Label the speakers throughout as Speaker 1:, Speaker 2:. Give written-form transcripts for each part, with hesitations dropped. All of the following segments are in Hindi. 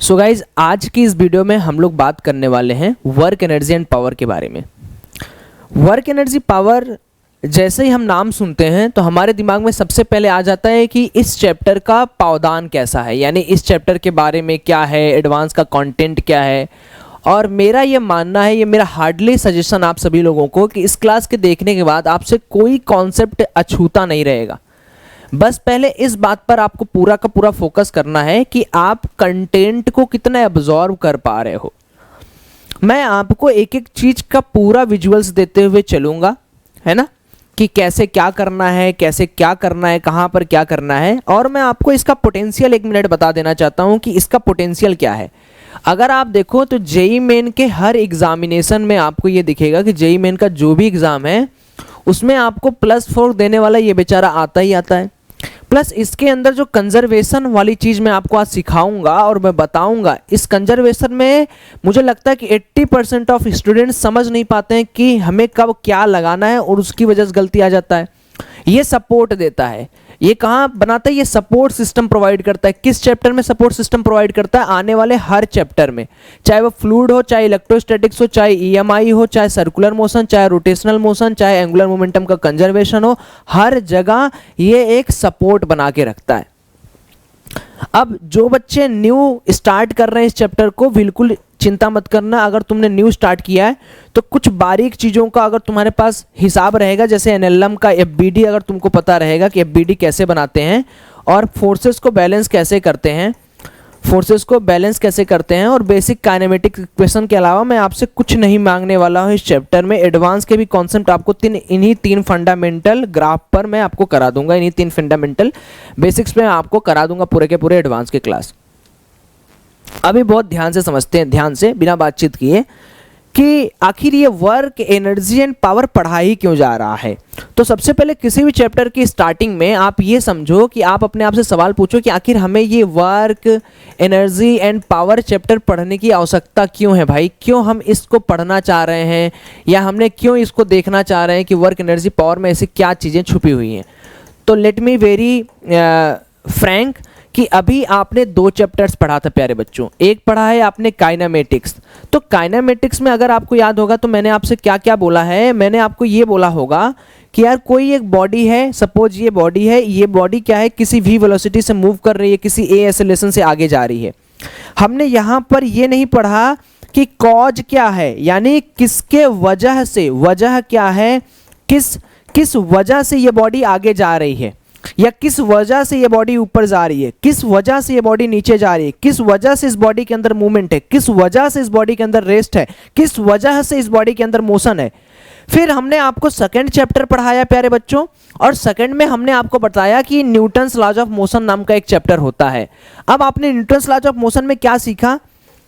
Speaker 1: सो गाइज आज की इस वीडियो में हम लोग बात करने वाले हैं वर्क एनर्जी एंड पावर के बारे में। वर्क एनर्जी पावर जैसे ही हम नाम सुनते हैं तो हमारे दिमाग में सबसे पहले आ जाता है कि इस चैप्टर का पावदान कैसा है, यानी इस चैप्टर के बारे में क्या है, एडवांस का कंटेंट क्या है। और मेरा ये मानना है, ये मेरा हार्डली सजेशन आप सभी लोगों को, कि इस क्लास के देखने के बाद आपसे कोई कॉन्सेप्ट अछूता नहीं रहेगा। बस पहले इस बात पर आपको पूरा का पूरा फोकस करना है कि आप कंटेंट को कितना एब्जॉर्व कर पा रहे हो। मैं आपको एक एक चीज का पूरा विजुअल्स देते हुए चलूंगा, है ना, कि कैसे क्या करना है, कैसे क्या करना है, कहाँ पर क्या करना है। और मैं आपको इसका पोटेंशियल एक मिनट बता देना चाहता हूँ कि इसका पोटेंशियल क्या है। अगर आप देखो तो जेई मेन के हर एग्जामिनेशन में आपको ये दिखेगा कि जेई मेन का जो भी एग्जाम है उसमें आपको +4 देने वाला ये बेचारा आता ही आता है। प्लस इसके अंदर जो कंजर्वेशन वाली चीज़ मैं आपको आज सिखाऊंगा और मैं बताऊंगा, इस कंजर्वेशन में मुझे लगता है कि 80% ऑफ स्टूडेंट्स समझ नहीं पाते हैं कि हमें कब क्या लगाना है, और उसकी वजह से गलती आ जाता है। ये सपोर्ट देता है, ये कहाँ बनाता है, ये सपोर्ट सिस्टम प्रोवाइड करता है। किस चैप्टर में सपोर्ट सिस्टम प्रोवाइड करता है? आने वाले हर चैप्टर में, चाहे वो फ्लूइड हो, चाहे इलेक्ट्रोस्टैटिक्स हो, चाहे ईएमआई हो, चाहे सर्कुलर मोशन, चाहे रोटेशनल मोशन, चाहे एंगुलर मोमेंटम का कंजर्वेशन हो, हर जगह ये एक सपोर्ट बना के रखता है। अब जो बच्चे न्यू स्टार्ट कर रहे हैं इस चैप्टर को, बिल्कुल चिंता मत करना। अगर तुमने न्यू स्टार्ट किया है तो कुछ बारीक चीज़ों का अगर तुम्हारे पास हिसाब रहेगा, जैसे एनएलएम का एफबीडी अगर तुमको पता रहेगा कि एफबीडी कैसे बनाते हैं और फोर्सेस को बैलेंस कैसे करते हैं, और बेसिक काइनेमेटिक इक्वेशन के अलावा मैं आपसे कुछ नहीं मांगने वाला हूँ इस चैप्टर में। एडवांस के भी कॉन्सेप्ट आपको इन्हीं 3 फंडामेंटल ग्राफ पर मैं आपको करा दूंगा, इन्हीं 3 फंडामेंटल बेसिक्स पे आपको करा दूंगा पूरे के पूरे एडवांस के क्लास। अभी बहुत ध्यान से समझते हैं, ध्यान से, बिना बातचीत किए, कि आखिर ये वर्क एनर्जी एंड पावर पढ़ा ही क्यों जा रहा है। तो सबसे पहले किसी भी चैप्टर की स्टार्टिंग में आप ये समझो कि आप अपने आप से सवाल पूछो कि आखिर हमें ये work energy and power chapter पढ़ने की आवश्यकता क्यों है भाई, क्यों हम इसको पढ़ना चाह रहे हैं, या हमने क्यों इसको देखना चाह रहे हैं कि वर्क एनर्जी पावर में ऐसी क्या चीज़ें छुपी हुई हैं। तो लेट मी वेरी फ्रैंक कि अभी आपने 2 चैप्टर्स पढ़ा था प्यारे बच्चों। एक पढ़ा है आपने काइनेमेटिक्स। तो काइनेमेटिक्स में अगर आपको याद होगा तो मैंने आपसे क्या क्या बोला है। मैंने आपको ये बोला होगा कि यार कोई एक बॉडी है, सपोज ये बॉडी है, ये बॉडी क्या है, किसी v वेलोसिटी से मूव कर रही है, किसी a एक्सेलरेशन से आगे जा रही है। हमने यहाँ पर ये नहीं पढ़ा कि कॉज क्या है, यानी किसके वजह से, वजह क्या है, किस वजह से ये बॉडी आगे जा रही है, या किस वजह से ये बॉडी ऊपर जा रही है, किस वजह से ये बॉडी नीचे जा रही है, किस वजह से इस बॉडी के अंदर मूवमेंट है, किस वजह से इस बॉडी के अंदर रेस्ट है, किस वजह से इस बॉडी के अंदर मोशन है। फिर हमने आपको सेकंड चैप्टर पढ़ाया प्यारे बच्चों, और सेकंड में हमने आपको बताया कि न्यूटन्स लॉज ऑफ मोशन नाम का एक चैप्टर होता है। अब आपने न्यूटन्स लॉज ऑफ मोशन में क्या सीखा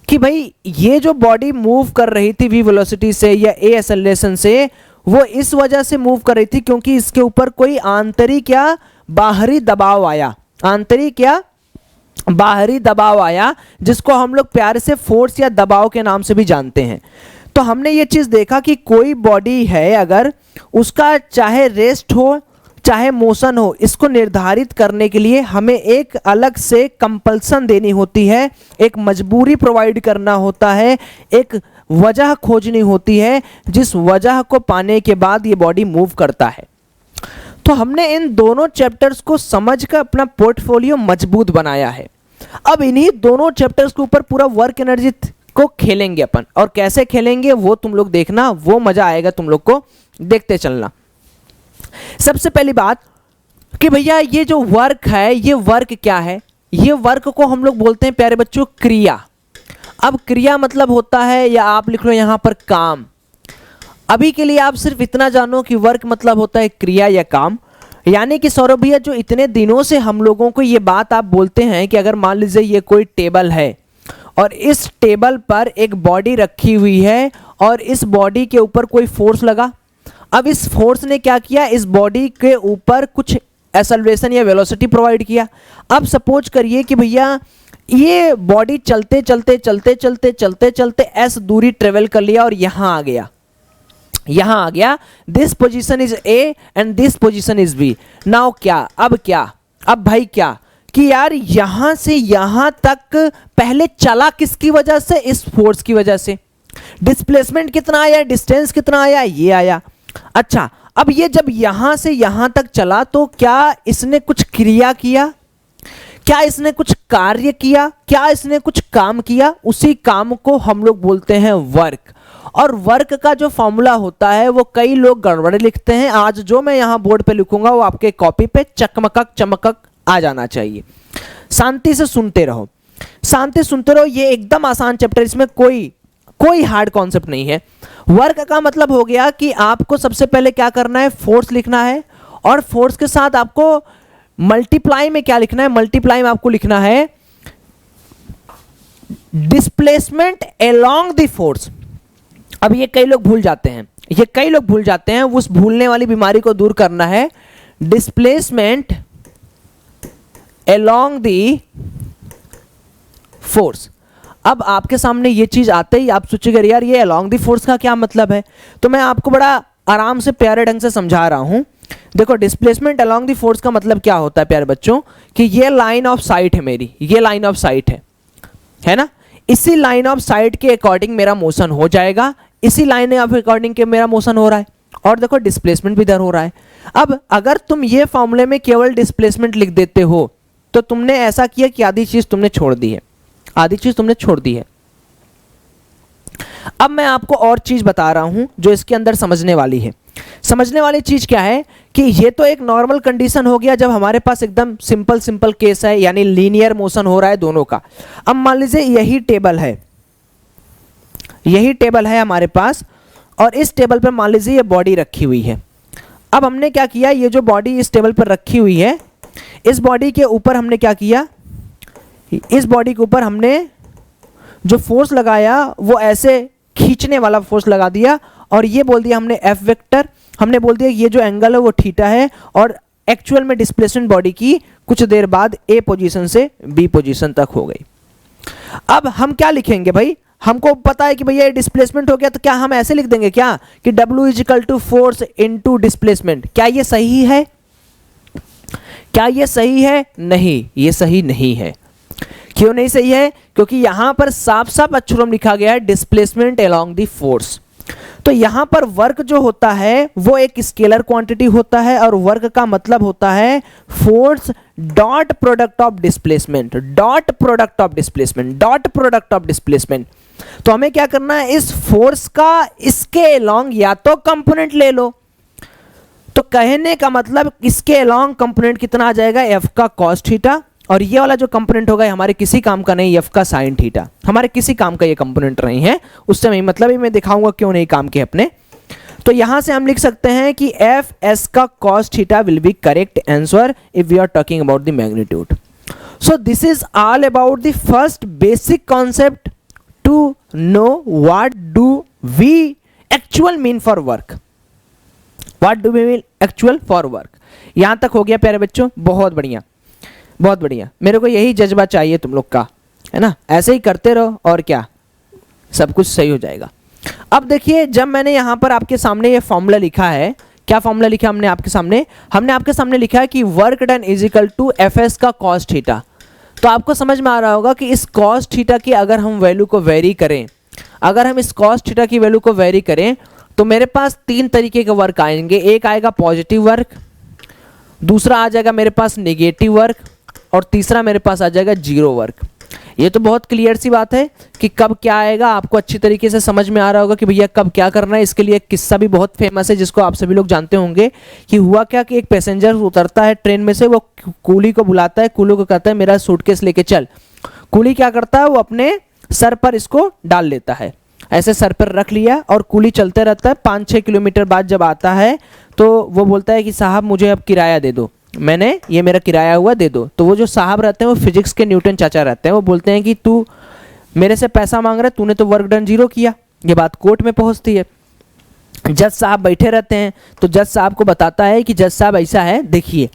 Speaker 1: कि भाई ये जो बॉडी मूव कर रही थी v वेलोसिटी से या a एक्सेलरेशन से, वो इस वजह से मूव कर रही थी क्योंकि इसके ऊपर कोई आंतरिक या बाहरी दबाव आया, आंतरिक या बाहरी दबाव आया, जिसको हम लोग प्यार से फोर्स या दबाव के नाम से भी जानते हैं। तो हमने ये चीज देखा कि कोई बॉडी है, अगर उसका चाहे रेस्ट हो चाहे मोशन हो, इसको निर्धारित करने के लिए हमें एक अलग से कंपल्सन देनी होती है, एक मजबूरी प्रोवाइड करना होता है, एक वजह खोजनी होती है, जिस वजह को पाने के बाद ये बॉडी मूव करता है। तो हमने इन दोनों चैप्टर्स को समझकर अपना पोर्टफोलियो मजबूत बनाया है। अब इन्हीं दोनों चैप्टर्स के ऊपर पूरा वर्क एनर्जी को खेलेंगे अपन, और कैसे खेलेंगे वो तुम लोग देखना, वो मजा आएगा तुम लोग को, देखते चलना। सबसे पहली बात कि भैया ये जो वर्क है, ये वर्क क्या है, ये वर्क को हम लोग बोलते हैं प्यारे बच्चों क्रिया। अब क्रिया मतलब होता है, या आप लिख लो यहां पर काम। अभी के लिए आप सिर्फ इतना जानो कि वर्क मतलब होता है क्रिया या काम। यानी कि सौरभ भैया जो इतने दिनों से हम लोगों को ये बात आप बोलते हैं कि अगर मान लीजिए ये कोई टेबल है और इस टेबल पर एक बॉडी रखी हुई है और इस बॉडी के ऊपर कोई फोर्स लगा। अब इस फोर्स ने क्या किया, इस बॉडी के ऊपर कुछ एक्सेलरेशन या वेलोसिटी प्रोवाइड किया। अब सपोज करिए कि भैया ये बॉडी चलते चलते चलते चलते चलते चलते s दूरी ट्रेवल कर लिया और यहां आ गया, यहां आ गया। This position is A and this position is B। Now क्या, अब क्या, अब भाई क्या, कि यार यहां से यहां तक पहले चला किसकी वजह से, इस फोर्स की वजह से। डिस्प्लेसमेंट कितना आया, डिस्टेंस कितना आया, ये आया। अच्छा, अब ये जब यहां से यहां तक चला तो क्या इसने कुछ क्रिया किया, क्या इसने कुछ कार्य किया, क्या इसने कुछ काम किया? उसी काम को हम लोग बोलते हैं वर्क। और वर्क का जो फॉर्मूला होता है वो कई लोग गड़बड़ लिखते हैं। आज जो मैं यहां बोर्ड पे लिखूंगा वो आपके कॉपी पे चकमकक चमकक आ जाना चाहिए। शांति से सुनते रहो, शांति सुनते रहो। ये एकदम आसान चैप्टर, इसमें कोई हार्ड कॉन्सेप्ट नहीं है। वर्क का मतलब हो गया कि आपको सबसे पहले क्या करना है, फोर्स लिखना है, और फोर्स के साथ आपको मल्टीप्लाई में क्या लिखना है, मल्टीप्लाई में आपको लिखना है डिस्प्लेसमेंट अलोंग द फोर्स। अब ये कई लोग भूल जाते हैं, ये कई लोग भूल जाते हैं, उस भूलने वाली बीमारी को दूर करना है। Displacement along the force. अब आपके सामने ये चीज आते ही आप सोचेंगे यार ये अलोंग द फोर्स का क्या मतलब है, तो मैं आपको बड़ा आराम से प्यारे ढंग से समझा रहा हूं। देखो, डिस्प्लेसमेंट अलोंग द फोर्स का मतलब क्या होता है प्यारे बच्चों, कि ये लाइन ऑफ साइट है मेरी, ये लाइन ऑफ साइट है ना, इसी लाइन ऑफ साइट के अकॉर्डिंग मेरा मोशन हो जाएगा, इसी लाइन ऑफ अकॉर्डिंग के मेरा मोशन हो रहा है, और देखो डिस्प्लेसमेंट भी इधर हो रहा है। अब अगर तुम ये फॉर्मूले में केवल डिस्प्लेसमेंट लिख देते हो तो तुमने ऐसा किया कि आधी चीज तुमने छोड़ दी है, आधी चीज तुमने छोड़ दी है। अब मैं आपको और चीज बता रहा हूं जो इसके अंदर समझने वाली है। समझने वाली चीज क्या है कि ये तो एक नॉर्मल कंडीशन हो गया जब हमारे पास एकदम सिंपल केस है, यानी लीनियर मोशन हो रहा है दोनों का। अब मान लीजिए यही टेबल है, यही टेबल है हमारे पास, और इस टेबल पर मान लीजिए ये बॉडी रखी हुई है। अब हमने क्या किया, ये जो बॉडी इस टेबल पर रखी हुई है, इस बॉडी के ऊपर हमने क्या किया, इस बॉडी के ऊपर हमने जो फोर्स लगाया वो ऐसे खींचने वाला फोर्स लगा दिया, और ये बोल दिया हमने एफ वेक्टर, हमने बोल दिया ये जो एंगल है वो थीटा है, और एक्चुअल में डिस्प्लेसमेंट बॉडी की कुछ देर बाद ए पोजीशन से बी पोजीशन तक हो गई। अब हम क्या लिखेंगे भाई, हमको पता है कि भैया ये डिस्प्लेसमेंट हो गया, तो क्या हम ऐसे लिख देंगे क्या कि W is equal to force into displacement? क्या ये सही है? क्या ये सही है? नहीं, ये सही नहीं है। क्यों नहीं सही है? क्योंकि यहां पर साफ साफ अक्षरों में लिखा गया है डिस्प्लेसमेंट अलोंग द फोर्स। तो यहां पर वर्क जो होता है वो एक स्केलर क्वांटिटी होता है, और वर्क का मतलब होता है force dot product of displacement, dot product of displacement, dot product of displacement. तो हमें क्या करना है, इस फोर्स का इसके अलोंग या तो कंपोनेंट ले लो, तो कहने का मतलब इसके अलोंग कंपोनेंट कितना आ जाएगा, एफ का कॉस थीटा, और ये वाला जो कंपोनेंट होगा हमारे किसी काम का नहीं, एफ का साइन थीटा, हमारे किसी काम का ये कंपोनेंट नहीं है। उस समय मतलब ही मैं दिखाऊंगा क्यों नहीं काम के अपने। तो यहां से हम लिख सकते हैं कि एफ एस का cos theta will be correct answer if we are talking about the magnitude. So this is all about the first basic concept to know what do we actual mean for work, what do we mean actual for work. यहां तक हो गया प्यारे बच्चों, बहुत बढ़िया, बहुत बढ़िया। मेरे को यही जज्बा चाहिए तुम लोग का, है ना, ऐसे ही करते रहो और क्या, सब कुछ सही हो जाएगा। अब देखिए, जब मैंने यहाँ पर आपके सामने ये फॉर्मूला लिखा है, क्या फॉर्मूला लिखा हमने आपके सामने, हमने आपके सामने लिखा है कि work done is equal to F S का कॉस थीटा। तो आपको समझ में आ रहा होगा कि इस कॉस थीटा की अगर हम वैल्यू को वेरी करें, अगर हम इस कॉस थीटा की वैल्यू को वेरी करें तो मेरे पास तीन तरीके के वर्क आएंगे। एक आएगा पॉजिटिव वर्क, दूसरा आ जाएगा मेरे पास नेगेटिव वर्क, और तीसरा मेरे पास आ जाएगा जीरो वर्क। ये तो बहुत क्लियर सी बात है कि कब क्या आएगा, आपको अच्छी तरीके से समझ में आ रहा होगा कि भैया कब क्या करना है। इसके लिए एक किस्सा भी बहुत फेमस है जिसको आप सभी लोग जानते होंगे कि हुआ क्या कि एक पैसेंजर उतरता है ट्रेन में से, वो कूली को बुलाता है, कूली को कहता है मेरा सूटकेस लेके चल। कूली क्या करता है, वो अपने सर पर इसको डाल लेता है, ऐसे सर पर रख लिया, और कूली चलते रहता है। 5-6 किलोमीटर बाद जब आता है तो वो बोलता है कि साहब मुझे अब किराया दे दो, मैंने ये मेरा किराया हुआ दे दो। तो वो जो साहब रहते हैं वो फिजिक्स के न्यूटन चाचा रहते हैं, वो बोलते हैं कि तू मेरे से पैसा मांग रहा है, तूने तो वर्क डन जीरो किया। ये बात कोर्ट में पहुंचती है, जज साहब बैठे रहते हैं, तो जज साहब को बताता है कि जज साहब ऐसा है, देखिए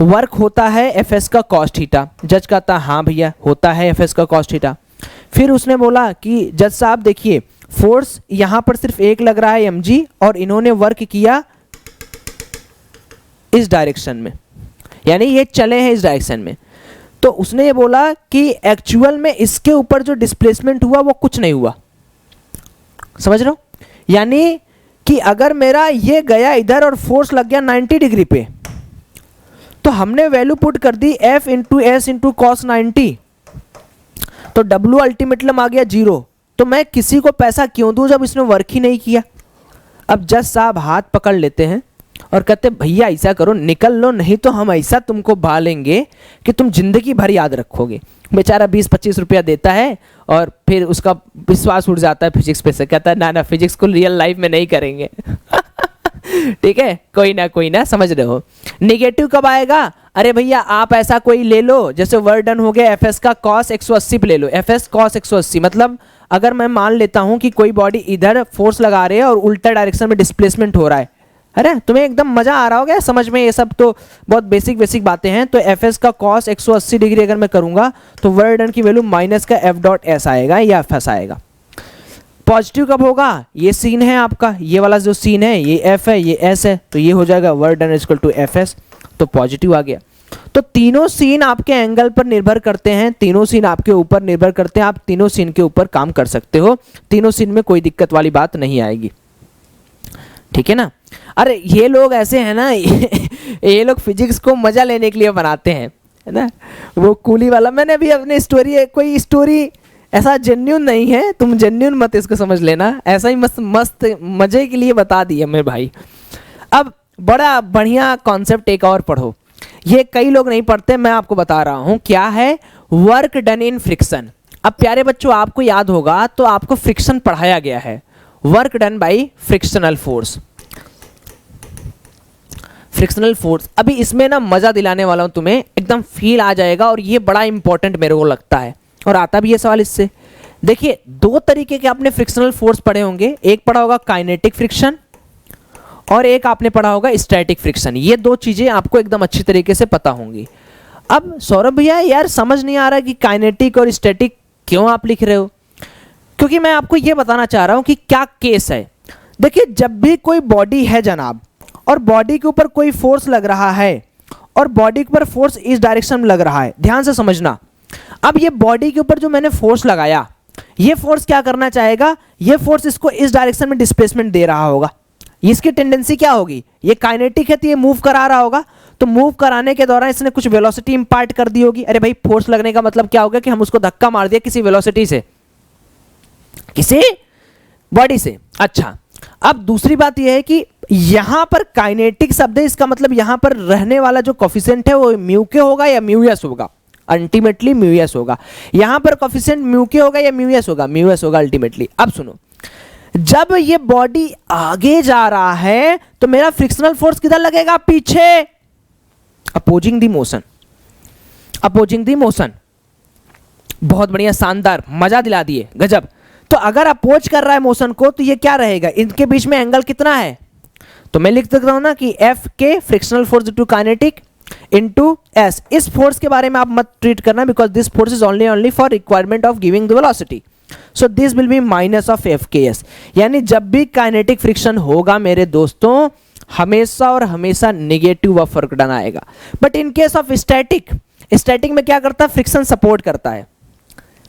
Speaker 1: वर्क होता है एफ एस का कॉस थीटा। जज कहता हाँ भैया होता है एफ एस का कॉस थीटा। फिर उसने बोला कि जज साहब देखिए फोर्स यहाँ पर सिर्फ एक लग रहा है mg, और इन्होंने वर्क किया इस डायरेक्शन में, यानी ये चले हैं इस डायरेक्शन में। तो उसने ये बोला कि एक्चुअल में इसके ऊपर जो डिस्प्लेसमेंट हुआ वो कुछ नहीं हुआ। समझ रहे हो? यानी कि अगर मेरा ये गया इधर और फोर्स लग गया 90 डिग्री पे, तो हमने वैल्यू पुट कर दी F into S into cos 90, तो W अल्टीमेटली आ गया 0। तो मैं किसी को पैसा क्यों दूं जब इसने वर्क ही नहीं किया? अब जज साहब हाथ पकड़ लेते हैं और कहते भैया ऐसा करो, निकल लो, नहीं तो हम ऐसा तुमको भालेंगे कि तुम जिंदगी भर याद रखोगे। बेचारा 20-25 रुपया देता है और फिर उसका विश्वास उठ जाता है फिजिक्स पे से, कहता है ना ना फिजिक्स को रियल लाइफ में नहीं करेंगे। ठीक है, कोई ना, समझ रहे हो। निगेटिव कब आएगा? अरे भैया आप ऐसा कोई ले लो, जैसे वर्क डन हो गया एफ एस का कॉस 180 पे ले लो, एफ एस कॉस 180, मतलब अगर मैं मान लेता हूं कि कोई बॉडी इधर फोर्स लगा रही है और उल्टा डायरेक्शन में डिस्प्लेसमेंट हो रहा है। अरे तुम्हें एकदम मजा आ रहा होगा समझ में, ये सब तो बहुत बेसिक बातें हैं। तो एफ एस का कॉस 180 डिग्री अगर मैं करूंगा तो वर्क डन की वैल्यू माइनस का एफ डॉट एस आएगा या एफ एस आएगा। पॉजिटिव कब होगा? ये सीन है आपका, ये वाला जो सीन है, ये एफ है, ये एस है, तो ये हो जाएगा work done equal to F S, तो पॉजिटिव आ गया। तो तीनों सीन आपके एंगल पर निर्भर करते हैं, तीनों सीन आपके ऊपर निर्भर करते हैं, आप तीनों सीन के ऊपर काम कर सकते हो, तीनों सीन में कोई दिक्कत वाली बात नहीं आएगी। ठीक है ना? अरे ये लोग ऐसे हैं ना, ये लोग फिजिक्स को मजा लेने के लिए बनाते हैं, है ना? वो कूली वाला, मैंने अभी अपनी कोई स्टोरी ऐसा जेन्यून नहीं है, तुम जेन्यून मत इसको समझ लेना, ऐसा ही मस्त मजे के लिए बता दिया मेरे भाई। अब बड़ा बढ़िया कॉन्सेप्ट एक और पढ़ो, ये कई लोग नहीं पढ़ते, मैं आपको बता रहा हूं क्या है, वर्क डन इन फ्रिक्शन। अब प्यारे बच्चों आपको याद होगा तो आपको फ्रिक्शन पढ़ाया गया है, work done by frictional force, frictional force. अभी इसमें ना मजा दिलाने वाला हूं तुम्हें, एकदम फील आ जाएगा, और ये बड़ा इंपॉर्टेंट मेरे को लगता है, और आता भी है सवाल इससे। देखिए दो तरीके के आपने फ्रिक्शनल फोर्स पढ़े होंगे, एक पढ़ा होगा काइनेटिक फ्रिक्शन और एक आपने पढ़ा होगा स्टैटिक फ्रिक्शन। ये दो चीजें आपको एकदम अच्छी तरीके से पता होंगी। अब सौरभ भैया यार समझ नहीं आ रहा कि काइनेटिक और स्टैटिक क्यों आप लिख रहे हो, क्योंकि मैं आपको ये बताना चाह रहा हूं कि क्या केस है। देखिए जब भी कोई बॉडी है जनाब, और बॉडी के ऊपर कोई फोर्स लग रहा है, और बॉडी के ऊपर फोर्स इस डायरेक्शन में लग रहा है, ध्यान से समझना। अब ये बॉडी के ऊपर जो मैंने फोर्स लगाया, ये फोर्स क्या करना चाहेगा, ये फोर्स इसको इस डायरेक्शन में डिस्प्लेसमेंट दे रहा होगा। इसकी टेंडेंसी क्या होगी, ये काइनेटिक है तो ये मूव करा रहा होगा, तो मूव कराने के दौरान इसने कुछ वेलोसिटी इंपार्ट कर दी होगी। अरे भाई फोर्स लगने का मतलब क्या होगा कि हम उसको धक्का मार दिया किसी वेलोसिटी से, किसी बॉडी से। अच्छा अब दूसरी बात यह है कि यहां पर काइनेटिक शब्द है, इसका मतलब यहां पर रहने वाला जो कोफिशिएंट है वो म्यू के होगा या म्यू एस होगा, अल्टीमेटली म्यू एस होगा। यहां पर कोफिशिएंट म्यू के होगा या म्यू एस होगा, म्यू एस होगा अल्टीमेटली। अब सुनो, जब ये बॉडी आगे जा रहा है तो मेरा फ्रिक्शनल फोर्स किधर लगेगा, पीछे, अपोजिंग दी मोशन, अपोजिंग दी मोशन। बहुत बढ़िया, शानदार, मजा दिला दिए, गजब। तो अगर अपोज कर रहा है मोशन को तो ये क्या रहेगा, इनके बीच में एंगल कितना है, तो मैं लिख सकता हूं ना कि F K frictional force to kinetic into S. इस फोर्स के बारे में आप मत ट्रीट करना, because this force is only for requirement of giving the velocity, so this will be minus of F K S. यानी जब भी काइनेटिक फ्रिक्शन होगा मेरे दोस्तों, हमेशा और हमेशा नेगेटिव ऑफ वर्क डन आएगा। But in case of static, static में क्या करता है, फ्रिक्शन सपोर्ट करता है।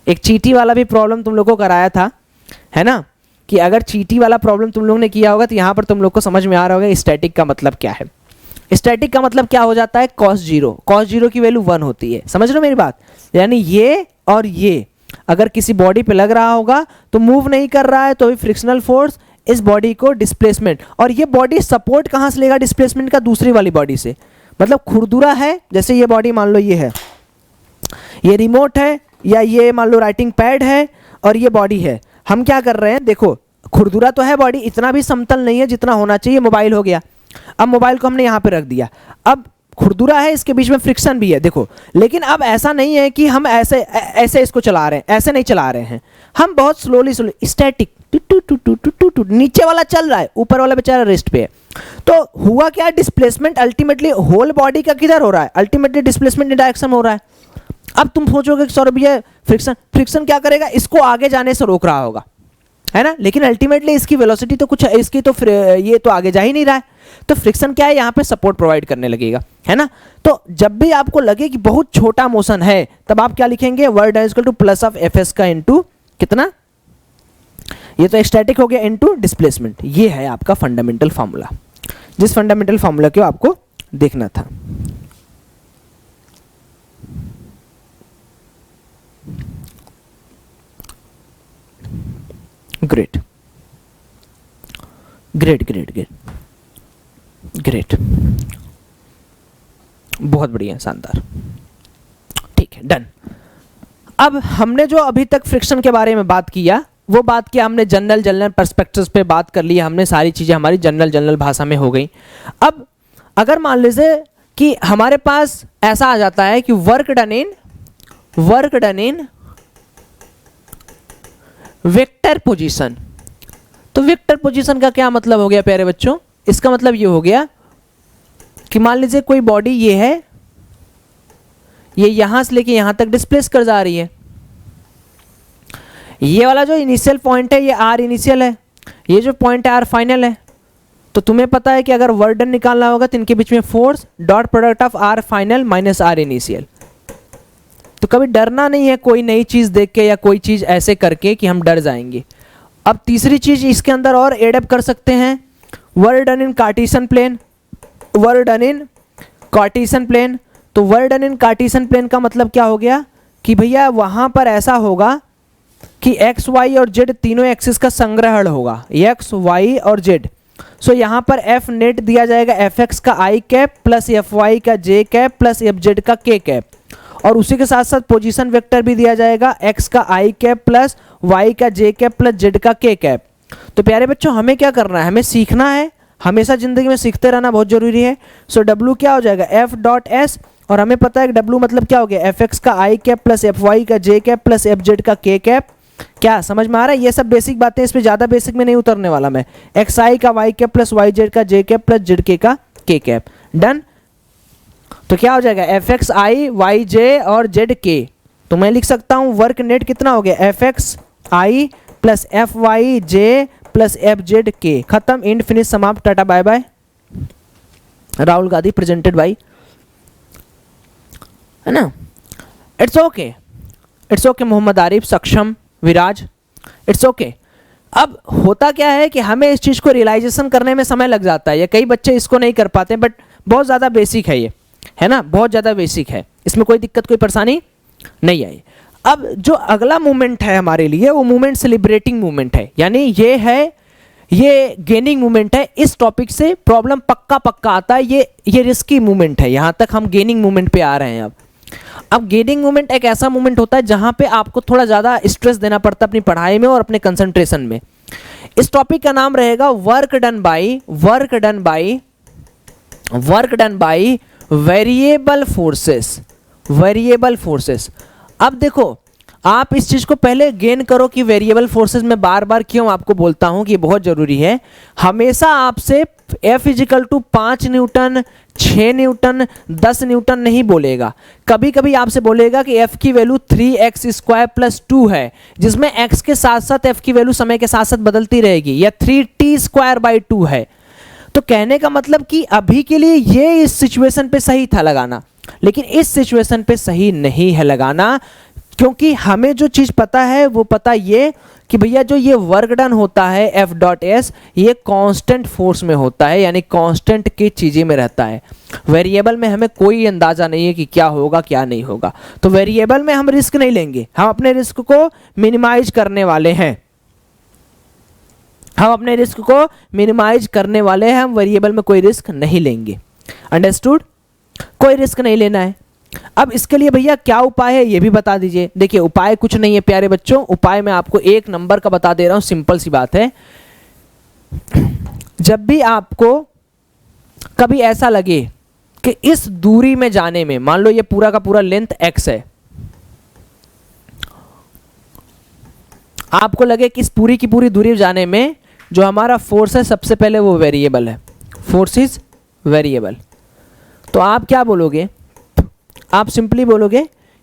Speaker 1: एक चीटी वाला भी प्रॉब्लम तुम लोगों को कराया था, है ना, कि अगर चीटी वाला प्रॉब्लम तुम लोगों ने किया होगा तो यहां पर तुम लोग को समझ में आ रहा होगा स्टैटिक का मतलब क्या है। स्टैटिक का मतलब क्या हो जाता है, कॉस जीरो की वैल्यू 1 होती है। समझ रहे हो मेरी बात? यानी ये और ये अगर किसी बॉडी पे लग रहा होगा तो मूव नहीं कर रहा है, तो भी फ्रिक्शनल फोर्स इस बॉडी को डिस्प्लेसमेंट, और ये बॉडी सपोर्ट कहां से लेगा डिस्प्लेसमेंट का, दूसरी वाली बॉडी से। मतलब खुरदुरा है, जैसे ये बॉडी मान लो ये है, ये रिमोट है, या ये मान लो राइटिंग पैड है, और ये बॉडी है। हम क्या कर रहे हैं, देखो खुरदुरा तो है बॉडी, इतना भी समतल नहीं है जितना होना चाहिए। मोबाइल हो गया, अब मोबाइल को हमने यहाँ पे रख दिया, अब खुरदुरा है, इसके बीच में फ्रिक्शन भी है, देखो। लेकिन अब ऐसा नहीं है कि हम ऐसे ऐसे इसको चला रहे हैं, ऐसे नहीं चला रहे हैं हम, बहुत स्लोली स्टैटिक, नीचे वाला चल रहा है, ऊपर वाला बेचारा रेस्ट पे है। तो हुआ क्या, डिस्प्लेसमेंट अल्टीमेटली होल बॉडी का किधर हो रहा है, अल्टीमेटली डिस्प्लेसमेंट डायरेक्शन हो रहा है। अब तुम सोचोगे कि सौरभ ये फ्रिक्शन क्या करेगा, इसको आगे जाने से रोक रहा होगा, है ना, लेकिन अल्टीमेटली इसकी वेलोसिटी तो कुछ इसकी तो ये तो आगे जा ही नहीं रहा है, तो फ्रिक्शन क्या है, यहाँ पे सपोर्ट प्रोवाइड करने लगेगा, है ना। तो जब भी आपको लगे कि बहुत छोटा मोशन है, तब आप क्या लिखेंगे, work done equal two plus of F S का इंटू कितना, ये तो स्टैटिक हो गया, इंटू डिस्प्लेसमेंट। ये है आपका फंडामेंटल फार्मूला, जिस फंडामेंटल फार्मूला को आपको देखना था। Great great great great great, बहुत बढ़िया, शानदार, ठीक है, डन। अब हमने जो अभी तक फ्रिक्शन के बारे में बात किया, वो बात किया हमने जनरल पर्सपेक्टिव्स पे बात कर लिया हमने, सारी चीज़ें हमारी जनरल भाषा में हो गई। अब अगर मान लीजिए कि हमारे पास ऐसा आ जाता है कि वर्क डन इन वेक्टर पोजीशन, तो वेक्टर पोजीशन का क्या मतलब हो गया प्यारे बच्चों, इसका मतलब ये हो गया कि मान लीजिए कोई बॉडी ये है, ये यहां से लेके यहां तक डिस्प्लेस कर जा रही है, ये वाला जो इनिशियल पॉइंट है ये आर इनिशियल है, ये जो पॉइंट है आर फाइनल है। तो तुम्हें पता है कि अगर वर्क डन निकालना होगा तो इनके बीच में force dot product of R final minus R initial. तो कभी डरना नहीं है कोई नई चीज देख के या कोई चीज ऐसे करके कि हम डर जाएंगे। अब तीसरी चीज इसके अंदर और एडअप कर सकते हैं, work done in Cartesian plane, work done in Cartesian plane. तो work done in Cartesian plane का मतलब क्या हो गया कि भैया वहां पर ऐसा होगा कि एक्स वाई और जेड तीनों एक्सिस का संग्रहण होगा, एक्स वाई और जेड। सो यहाँ पर एफ नेट दिया जाएगा एफ एक्स का आई कैप प्लस एफ वाई का J cap plus F Z का के कैप, और उसी के साथ साथ पोजीशन वेक्टर भी दिया जाएगा एक्स का आई कैप प्लस वाई का जे कैप प्लस जेड का के कैप। तो प्यारे बच्चों हमें क्या करना है, हमें सीखना है, हमेशा जिंदगी में सीखते रहना बहुत जरूरी है। सो डब्ल्यू क्या हो जाएगा, एफ डॉट एस, और हमें पता है कि डब्ल्यू मतलब क्या हो गया, एफ एक्स का आई कैप प्लस एफ वाई का J cap plus F Z का के कैप। क्या समझ में आ रहा है, ये सब बेसिक बातें, इस पे ज्यादा बेसिक में नहीं उतरने वाला मैं। एक्स आई का Y cap plus Y Z का जे कैप प्लस जेड के का के कैप, डन। तो क्या हो जाएगा, एफ एक्स आई वाई जे और जेड के। तो मैं लिख सकता हूं वर्क नेट कितना हो गया, F X I plus F Y J plus F Z K. खत्म, एंड फिनिश, समाप्त, ta-ta bye bye. Rahul Gandhi presented by, है ना, it's okay, it's okay. Mohammad Arif, Saksham, Viraj, it's okay. अब होता क्या है कि हमें इस चीज को रियलाइजेशन करने में समय लग जाता है, या कई बच्चे इसको नहीं कर पाते, बट बहुत ज्यादा बेसिक है ये, है ना, बहुत ज्यादा बेसिक है, इसमें कोई दिक्कत कोई परेशानी नहीं आई। अब जो अगला मूवमेंट है हमारे लिए वो मूवमेंट सेलिब्रेटिंग मूवमेंट है, यानी ये गेनिंग मूवमेंट है। इस टॉपिक से प्रॉब्लम पक्का आता है, ये रिस्की मूवमेंट है। यहां तक हम गेनिंग मूवमेंट पे आ रहे हैं। अब गेनिंग मूवमेंट एक ऐसा मूवमेंट होता है जहां पे आपको थोड़ा ज्यादा स्ट्रेस देना पड़ता है अपनी पढ़ाई में और अपने कंसंट्रेशन में। इस टॉपिक का नाम रहेगा work done by variable forces. अब देखो आप इस चीज को पहले गेन करो कि वेरिएबल फोर्सेस में बार बार क्यों आपको बोलता हूं कि ये बहुत जरूरी है। हमेशा आपसे F is equal to 5 newton, 6 newton, 10 newton नहीं बोलेगा। कभी कभी आपसे बोलेगा कि F की वैल्यू 3x स्क्वायर प्लस 2 है, जिसमें x के साथ साथ F की वैल्यू समय के साथ साथ बदलती रहेगी, या 3t स्क्वायर बाई 2 है। तो कहने का मतलब कि अभी के लिए ये इस सिचुएशन पे सही था लगाना, लेकिन इस सिचुएशन पे सही नहीं है लगाना, क्योंकि हमें जो चीज पता है वो पता ये कि भैया जो ये वर्क डन होता है F डॉट एस, ये कांस्टेंट फोर्स में होता है, यानी कांस्टेंट की चीजें में रहता है। वेरिएबल में हमें कोई अंदाजा नहीं है कि क्या होगा क्या नहीं होगा, तो वेरिएबल में हम रिस्क नहीं लेंगे, हम अपने रिस्क को मिनिमाइज करने वाले हैं। हम वेरिएबल में कोई रिस्क नहीं लेंगे, अंडरस्टूड, कोई रिस्क नहीं लेना है। अब इसके लिए भैया क्या उपाय है ये भी बता दीजिए। देखिए उपाय कुछ नहीं है प्यारे बच्चों, उपाय मैं आपको एक नंबर का बता दे रहा हूं, सिंपल सी बात है। जब भी आपको कभी ऐसा लगे कि इस दूरी में जाने में, मान लो ये पूरा का पूरा लेंथ x है, आपको लगे कि इस पूरी की पूरी दूरी जाने में जो हमारा फोर्स है सबसे पहले वो वेरिएबल है, फोर्स इज वेरिएबल, तो आप क्या बोलोगे, आप सिंपली बोलोगे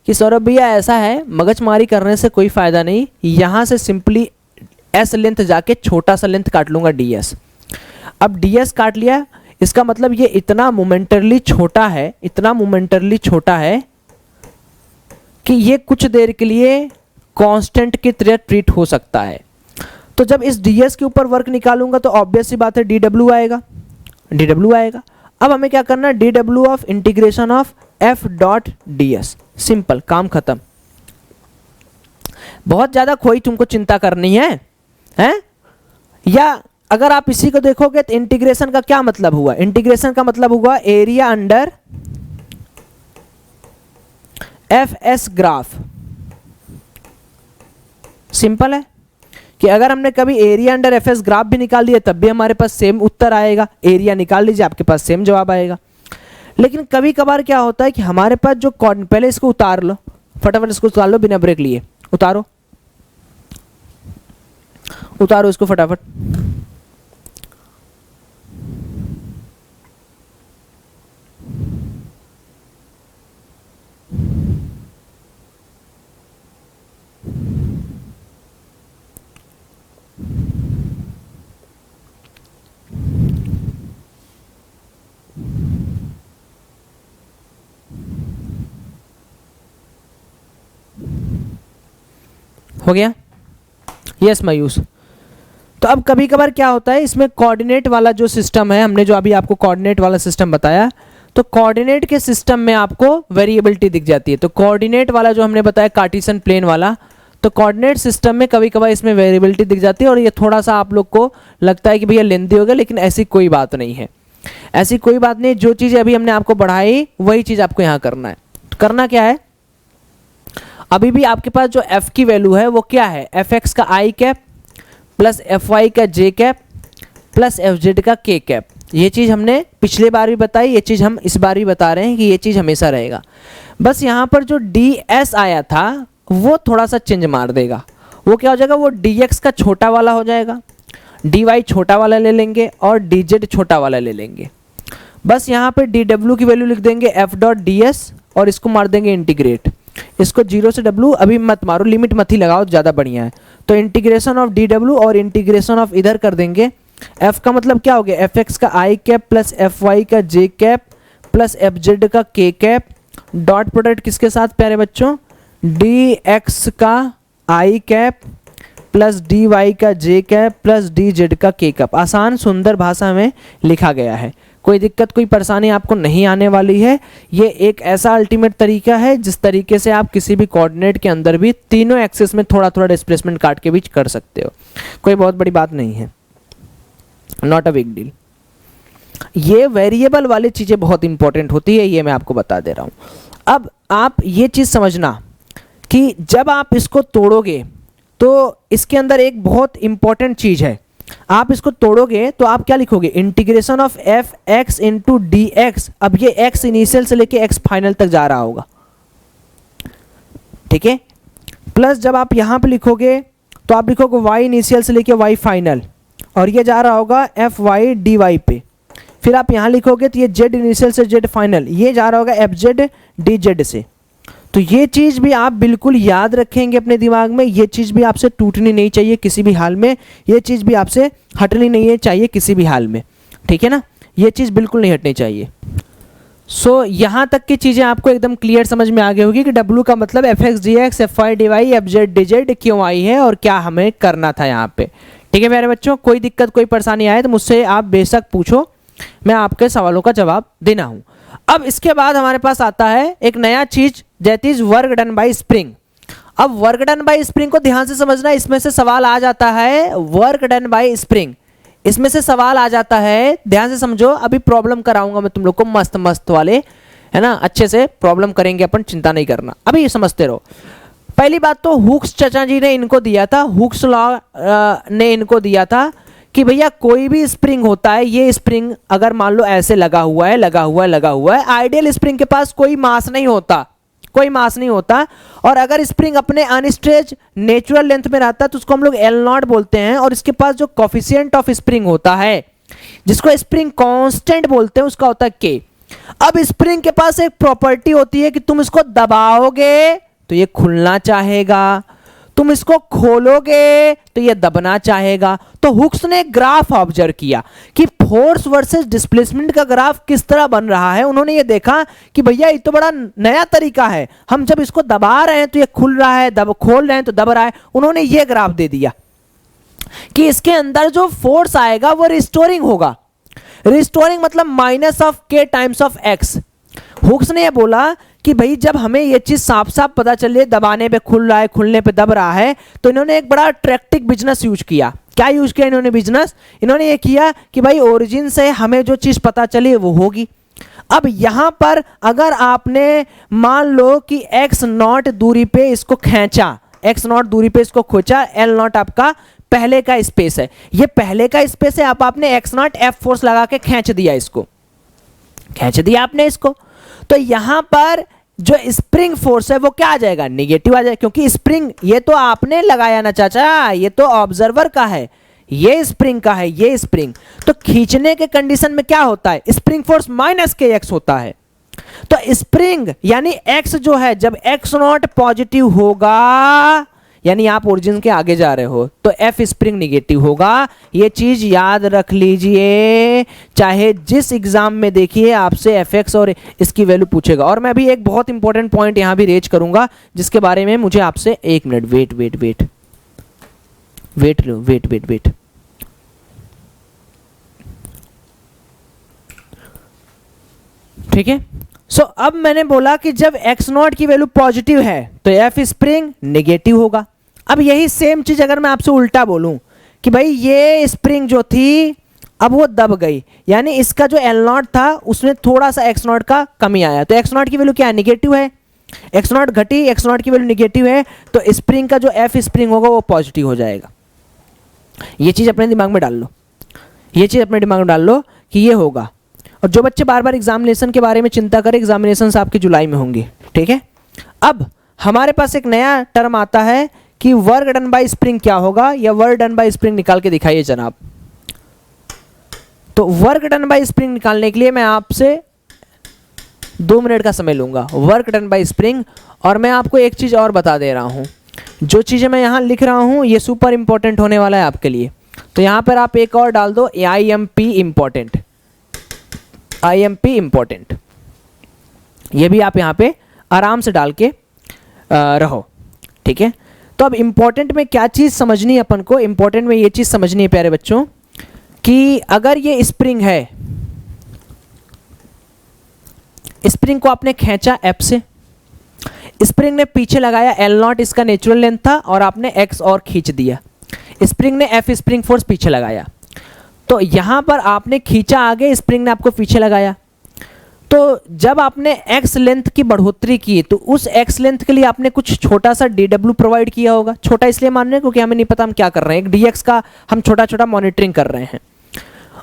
Speaker 1: कि सौरभ भैया ऐसा है, मगजमारी करने से कोई फायदा नहीं, यहां से सिंपली एस लेंथ जाके छोटा सा लेंथ काट लूंगा ds। अब ds काट लिया, इसका मतलब ये इतना मोमेंटरली छोटा है, इतना मोमेंटरली छोटा है कि ये कुछ देर के लिए कांस्टेंट की तरह ट्रीट हो सकता है। तो जब इस ds के ऊपर वर्क निकालूंगा तो ऑब्वियस सी बात है dw आएगा, dw आएगा। अब हमें क्या करना है, dw of integration of f dot ds, simple, काम खत्म। बहुत ज्यादा कोई तुमको चिंता करनी है, हैं? या अगर आप इसी को देखोगे तो इंटीग्रेशन का क्या मतलब हुआ, इंटीग्रेशन का मतलब हुआ area under F S graph. Simple है कि अगर हमने कभी area under F S graph भी निकाल दिया तब भी हमारे पास सेम उत्तर आएगा, एरिया निकाल लीजिए आपके पास सेम जवाब आएगा। लेकिन कभी कभार क्या होता है कि हमारे पास जो पहले इसको उतार लो, फटाफट इसको उतार लो बिना ब्रेक लिए, उतारो उतारो इसको फटाफट। हो गया, यस मायूस। तो अब कभी कभार क्या होता है, इसमें कोऑर्डिनेट वाला जो सिस्टम है, हमने जो अभी आपको कोऑर्डिनेट वाला सिस्टम बताया, तो कोऑर्डिनेट के सिस्टम में आपको वेरिएबिलिटी दिख जाती है। तो कोऑर्डिनेट वाला जो हमने बताया कार्टेशियन प्लेन वाला, तो कोऑर्डिनेट सिस्टम में कभी कभार इसमें वेरिएबिलिटी दिख जाती है। और ये थोड़ा सा आप लोग को लगता है कि भैया लेंथी हो गया, लेकिन ऐसी कोई बात नहीं है, ऐसी कोई बात नहीं। जो चीज़ें अभी हमने आपको बढ़ाई वही चीज़ आपको यहाँ करना है। तो करना क्या है, अभी भी आपके पास जो f की वैल्यू है वो क्या है, fx का i कैप प्लस fy का j कैप प्लस fz का k कैप। ये चीज़ हमने पिछले बार भी बताई, ये चीज़ हम इस बार भी बता रहे हैं कि ये चीज़ हमेशा रहेगा। बस यहाँ पर जो ds आया था वो थोड़ा सा चेंज मार देगा। वो क्या हो जाएगा, वो dx का छोटा वाला हो जाएगा, dy छोटा वाला ले लेंगे और dz छोटा वाला ले लेंगे। बस यहाँ पे dw की वैल्यू लिख देंगे f डॉट ds और इसको मार देंगे इंटीग्रेट। इसको 0 से w अभी मत मारो, लिमिट मत ही लगाओ, ज़्यादा बढ़िया है। तो इंटीग्रेशन ऑफ dw और इंटीग्रेशन ऑफ इधर कर देंगे। f का मतलब क्या हो गया, fx का i कैप प्लस fy का j कैप प्लस fz का k कैप, डॉट प्रोडक्ट किसके साथ प्यारे बच्चों, dx का i कैप प्लस dy का j कैप प्लस dz का k कैप। आसान सुंदर भाषा में लिखा गया है, कोई दिक्कत कोई परेशानी आपको नहीं आने वाली है। ये एक ऐसा अल्टीमेट तरीका है जिस तरीके से आप किसी भी कोऑर्डिनेट के अंदर भी तीनों एक्सिस में थोड़ा थोड़ा डिस्प्लेसमेंट काट के भी कर सकते हो, कोई बहुत बड़ी बात नहीं है, नॉट अ बिग डील। ये वेरिएबल वाली चीज़ें बहुत इंपॉर्टेंट होती है, ये मैं आपको बता दे रहा हूँ। अब आप ये चीज़ समझना कि जब आप इसको तोड़ोगे तो इसके अंदर एक बहुत इंपॉर्टेंट चीज़ है, आप इसको तोड़ोगे तो आप क्या लिखोगे, integration of F x into D x. अब ये एक्स इनिशियल से लेके एक्स फाइनल तक जा रहा होगा, ठीक है। प्लस जब आप यहाँ पे लिखोगे तो आप लिखोगे वाई इनिशियल से लेके वाई फाइनल, और ये जा रहा होगा एफ वाई डी वाई पे। फिर आप यहाँ लिखोगे तो ये जेड इनिशियल से जेड फाइनल, ये जा रहा होगा एफ जेड डी जेड से। तो ये चीज़ भी आप बिल्कुल याद रखेंगे अपने दिमाग में, ये चीज़ भी आपसे टूटनी नहीं चाहिए किसी भी हाल में, ये चीज़ भी आपसे हटनी नहीं चाहिए किसी भी हाल में, ठीक है ना, ये चीज़ बिल्कुल नहीं हटनी चाहिए। सो यहाँ तक की चीज़ें आपको एकदम क्लियर समझ में आ गई होगी कि W का मतलब F X D X F Y D Y F Z D Z क्यों आई है और क्या हमें करना था यहाँ पे, ठीक है मेरे बच्चों। कोई दिक्कत कोई परेशानी आए तो मुझसे आप बेशक पूछो, मैं आपके सवालों का जवाब देना हूँ। अब इसके बाद हमारे पास आता है एक नया चीज, that is work done bye spring. अब वर्क डन बाय स्प्रिंग को ध्यान से समझना, इसमें से सवाल आ जाता है वर्क डन बाय स्प्रिंग, इसमें से सवाल आ जाता है, ध्यान से समझो। अभी प्रॉब्लम कराऊंगा मैं तुम लोग को मस्त मस्त वाले, है ना, अच्छे से प्रॉब्लम करेंगे अपन, चिंता नहीं करना, अभी ये समझते रहो। पहली बात तो हुक्स चाचा जी ने इनको दिया था, हुक्स लॉ ने इनको दिया था कि भैया कोई भी स्प्रिंग होता है, ये स्प्रिंग अगर मान लो ऐसे लगा हुआ है लगा हुआ है लगा हुआ है, आइडियल स्प्रिंग के पास कोई मास नहीं होता, कोई मास नहीं होता। और अगर स्प्रिंग अपने अनस्ट्रेच नेचुरल लेंथ में रहता है तो उसको हम लोग एल नॉट बोलते हैं। और इसके पास जो कोफिशिएंट ऑफ स्प्रिंग होता है, जिसको स्प्रिंग कांस्टेंट बोलते हैं, उसका होता है के। अब स्प्रिंग के पास एक प्रॉपर्टी होती है कि तुम इसको दबाओगे तो ये खुलना चाहेगा, तुम इसको खोलोगे तो ये दबना चाहेगा। तो हुक्स ने ग्राफ ऑब्जर्व किया कि फोर्स वर्सेस डिस्प्लेसमेंट का ग्राफ किस तरह बन रहा है। उन्होंने ये देखा कि भैया ये तो बड़ा नया तरीका है, हम जब इसको दबा रहे हैं तो ये खुल रहा है, खोल रहे हैं तो दब रहा है। उन्होंने ये ग्राफ दे दिया कि इसके अंदर जो फोर्स आएगा वो रिस्टोरिंग होगा। रिस्टोरिंग मतलब माइनस ऑफ के टाइम्स ऑफ एक्स। हुक्स ने ये बोला कि भाई जब हमें ये चीज साफ साफ पता चले दबाने पे खुल रहा है, खुलने पे दब रहा है, तो इन्होंने एक बड़ा ट्रैक्टिक बिजनेस यूज किया। क्या यूज किया इन्होंने बिजनेस? इन्होंने ये किया कि भाई ओरिजिन से हमें जो चीज पता चली वो होगी। अब यहां पर अगर आपने मान लो कि x नॉट दूरी पे इसको खींचा, x नॉट दूरी पे इसको खोचा, l नॉट आपका पहले का स्पेस है, ये पहले का स्पेस है, आपने x नॉट F फोर्स लगा के खींच दिया, इसको खींच दिया आपने इसको, तो यहां पर जो स्प्रिंग फोर्स है वो क्या आ जाएगा? निगेटिव आ जाएगा, क्योंकि स्प्रिंग ये तो आपने लगाया ना चाचा, ये तो ऑब्जर्वर का है, ये स्प्रिंग का है, ये स्प्रिंग। तो खींचने के कंडीशन में क्या होता है? स्प्रिंग फोर्स माइनस के एक्स होता है। तो स्प्रिंग यानी एक्स जो है, जब एक्स नॉट पॉजिटिव होगा यानी आप ओरिजिन के आगे जा रहे हो तो एफ स्प्रिंग निगेटिव होगा। ये चीज याद रख लीजिए, चाहे जिस एग्जाम में देखिए आपसे एफ एक्स और इसकी वैल्यू पूछेगा। और मैं अभी एक बहुत इंपॉर्टेंट पॉइंट यहां भी रेज करूंगा जिसके बारे में मुझे आपसे, एक मिनट, वेट। ठीक है, सो अब मैंने बोला कि जब एक्स नॉट की वैल्यू पॉजिटिव है तो एफ स्प्रिंग नेगेटिव होगा। अब यही सेम चीज अगर मैं आपसे उल्टा बोलूं कि भाई ये स्प्रिंग जो थी अब वो दब गई, यानी इसका जो एल नॉट था उसमें थोड़ा सा एक्स नॉट का कमी आया, तो एक्स नॉट की वैल्यू क्या है? निगेटिव है। एक्स नॉट घटी, एक्स नॉट की वैल्यू निगेटिव है, तो स्प्रिंग का जो एफ स्प्रिंग होगा वो पॉजिटिव हो जाएगा। ये चीज अपने दिमाग में डाल लो, ये चीज अपने दिमाग में डाल लो कि ये होगा। और जो बच्चे बार बार एग्जामिनेशन के बारे में चिंता करें, एग्जामिनेशन आपके जुलाई में होंगे, ठीक है। अब हमारे पास एक नया टर्म आता है कि वर्क डन बाय स्प्रिंग क्या होगा, या वर्क डन बाय स्प्रिंग निकाल के दिखाइए जनाब। तो वर्क डन बाय स्प्रिंग निकालने के लिए मैं आपसे 2 मिनट का समय लूंगा, वर्क डन बाय स्प्रिंग। और मैं आपको एक चीज और बता दे रहा हूं, जो चीजें मैं यहां लिख रहा हूं ये सुपर इंपॉर्टेंट होने वाला है आपके लिए। तो यहां पर आप एक और डाल दो, IMP इंपॉर्टेंट, IMP इंपॉर्टेंट। ये भी आप यहां पे आराम से डाल के रहो, ठीक है। तो अब इंपॉर्टेंट में क्या चीज समझनी है अपन को? इंपॉर्टेंट में ये चीज समझनी है प्यारे बच्चों कि अगर ये स्प्रिंग है, स्प्रिंग को आपने खींचा एफ से, स्प्रिंग ने पीछे लगाया एल नॉट, इसका नेचुरल लेंथ था, और आपने एक्स और खींच दिया, स्प्रिंग ने एफ स्प्रिंग फोर्स पीछे लगाया। तो यहां पर आपने खींचा आगे, स्प्रिंग ने आपको पीछे लगाया। तो जब आपने एक्स लेंथ की बढ़ोतरी की तो उस एक्स लेंथ के लिए आपने कुछ छोटा सा DW प्रोवाइड किया होगा। छोटा इसलिए मान रहे हैं क्योंकि हमें नहीं पता हम क्या कर रहे हैं, एक DX का हम छोटा छोटा मॉनिटरिंग कर रहे हैं।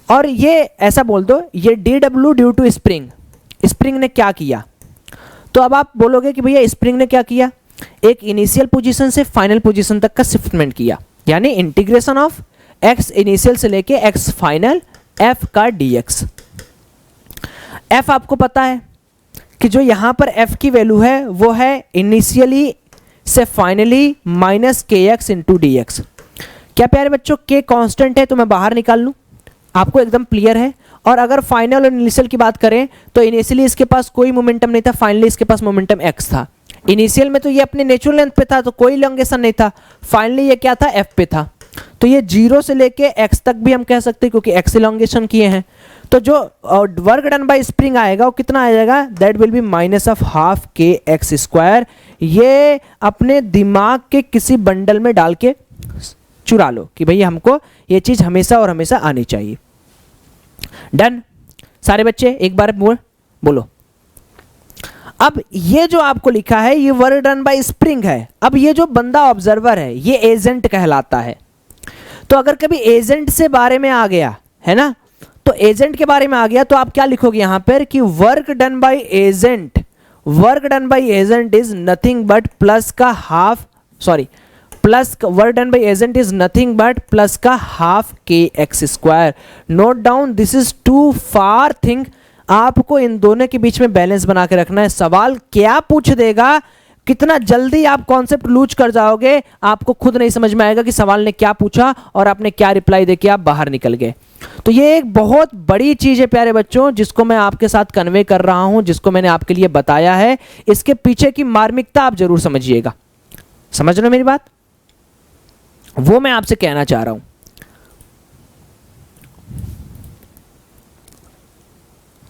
Speaker 1: और ये ऐसा बोल दो, ये DW due to spring, spring ने क्या किया? तो अब आप बोलोगे कि भैया स्प्रिंग ने क्या किया? एक इनिशियल पोजीशन से फाइनल पोजीशन तक का शिफ्टमेंट किया, यानी इंटीग्रेशन ऑफ एक्स इनिशियल से लेके एक्स फाइनल एफ का dx। एफ आपको पता है कि जो यहां पर एफ की वैल्यू है वो है इनिशियली से फाइनली माइनस के एक्स इंटू डी एक्स। क्या प्यारे बच्चों के कांस्टेंट है तो मैं बाहर निकाल लूं, आपको एकदम क्लियर है। और अगर फाइनल और इनिशियल की बात करें तो इनिशियली इसके पास कोई मोमेंटम नहीं था, फाइनली इसके पास मोमेंटम एक्स था। इनिशियल में तो ये अपने नेचुरल लेंथ पे था तो कोई इलॉन्गेशन नहीं था, फाइनली ये क्या था? एफ पे था। तो ये 0 से लेके एक्स तक भी हम कह सकते हैं क्योंकि एक्स इलॉन्गेशन किए हैं। तो जो वर्क डन बाय स्प्रिंग आएगा वो कितना आ जाएगा? That will be minus of half के एक्स स्क्वायर। ये अपने दिमाग के किसी बंडल में डाल के चुरा लो कि भैया हमको ये चीज हमेशा और हमेशा आनी चाहिए। डन सारे बच्चे, एक बार बोलो। अब ये जो आपको लिखा है ये वर्क डन बाय स्प्रिंग है। अब ये जो बंदा ऑब्जर्वर है ये एजेंट कहलाता है। तो अगर कभी एजेंट से बारे में आ गया है ना, तो एजेंट के बारे में आ गया तो आप क्या लिखोगे यहां पर कि work done by agent, work done by agent is nothing but plus का half, sorry plus work done by agent is nothing but plus का हाफ के x square. Note down, this is to far thing. आपको इन दोनों के बीच में बैलेंस बना के रखना है। सवाल क्या पूछ देगा कितना जल्दी आप कॉन्सेप्ट लूज कर जाओगे, आपको खुद नहीं समझ में आएगा कि सवाल ने क्या पूछा और आपने क्या रिप्लाई देके आप बाहर निकल गए। तो ये एक बहुत बड़ी चीज है प्यारे बच्चों, जिसको मैं आपके साथ कन्वे कर रहा हूं, जिसको मैंने आपके लिए बताया है। इसके पीछे की मार्मिकता आप जरूर समझिएगा। समझ रहे हो मेरी बात? वो मैं आपसे कहना चाह रहा हूं।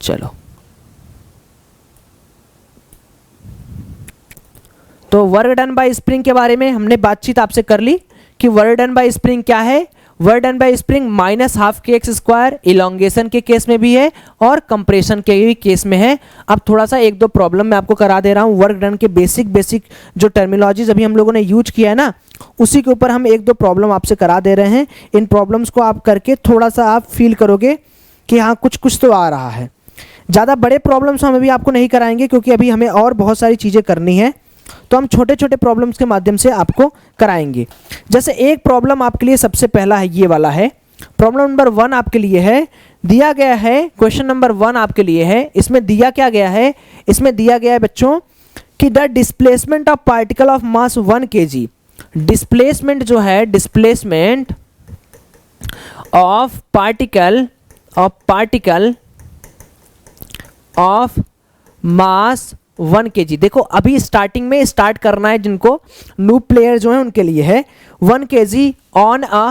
Speaker 1: चलो, तो वर्क डन बाय स्प्रिंग के बारे में हमने बातचीत आपसे कर ली कि वर्क डन बाय स्प्रिंग क्या है। Work done bye spring -12kx², elongation के केस में भी है और कंप्रेशन के भी केस में है। अब थोड़ा सा एक दो प्रॉब्लम मैं आपको करा दे रहा हूँ। वर्क डन के बेसिक जो टर्मिनोलॉजीज अभी हम लोगों ने यूज किया है ना, उसी के ऊपर हम एक दो प्रॉब्लम आपसे करा दे रहे हैं। इन प्रॉब्लम्स को आप करके थोड़ा सा आप फील करोगे कि हाँ कुछ तो आ रहा है। ज़्यादा बड़े प्रॉब्लम्स हम अभी आपको नहीं कराएंगे, क्योंकि अभी हमें और बहुत सारी चीज़ें करनी है। तो हम छोटे छोटे प्रॉब्लम्स के माध्यम से आपको कराएंगे। जैसे एक प्रॉब्लम आपके लिए सबसे पहला है, ये वाला है। प्रॉब्लम नंबर 1 आपके लिए है, दिया गया है। क्वेश्चन नंबर 1 आपके लिए है। इसमें दिया क्या गया है? इसमें दिया गया है बच्चों कि the displacement of particle of mass 1 kg। Displacement जो है, displacement of particle of mass 1 kg। देखो अभी स्टार्टिंग में स्टार्ट करना है, जिनको नूब प्लेयर जो है उनके लिए है। 1 kg on a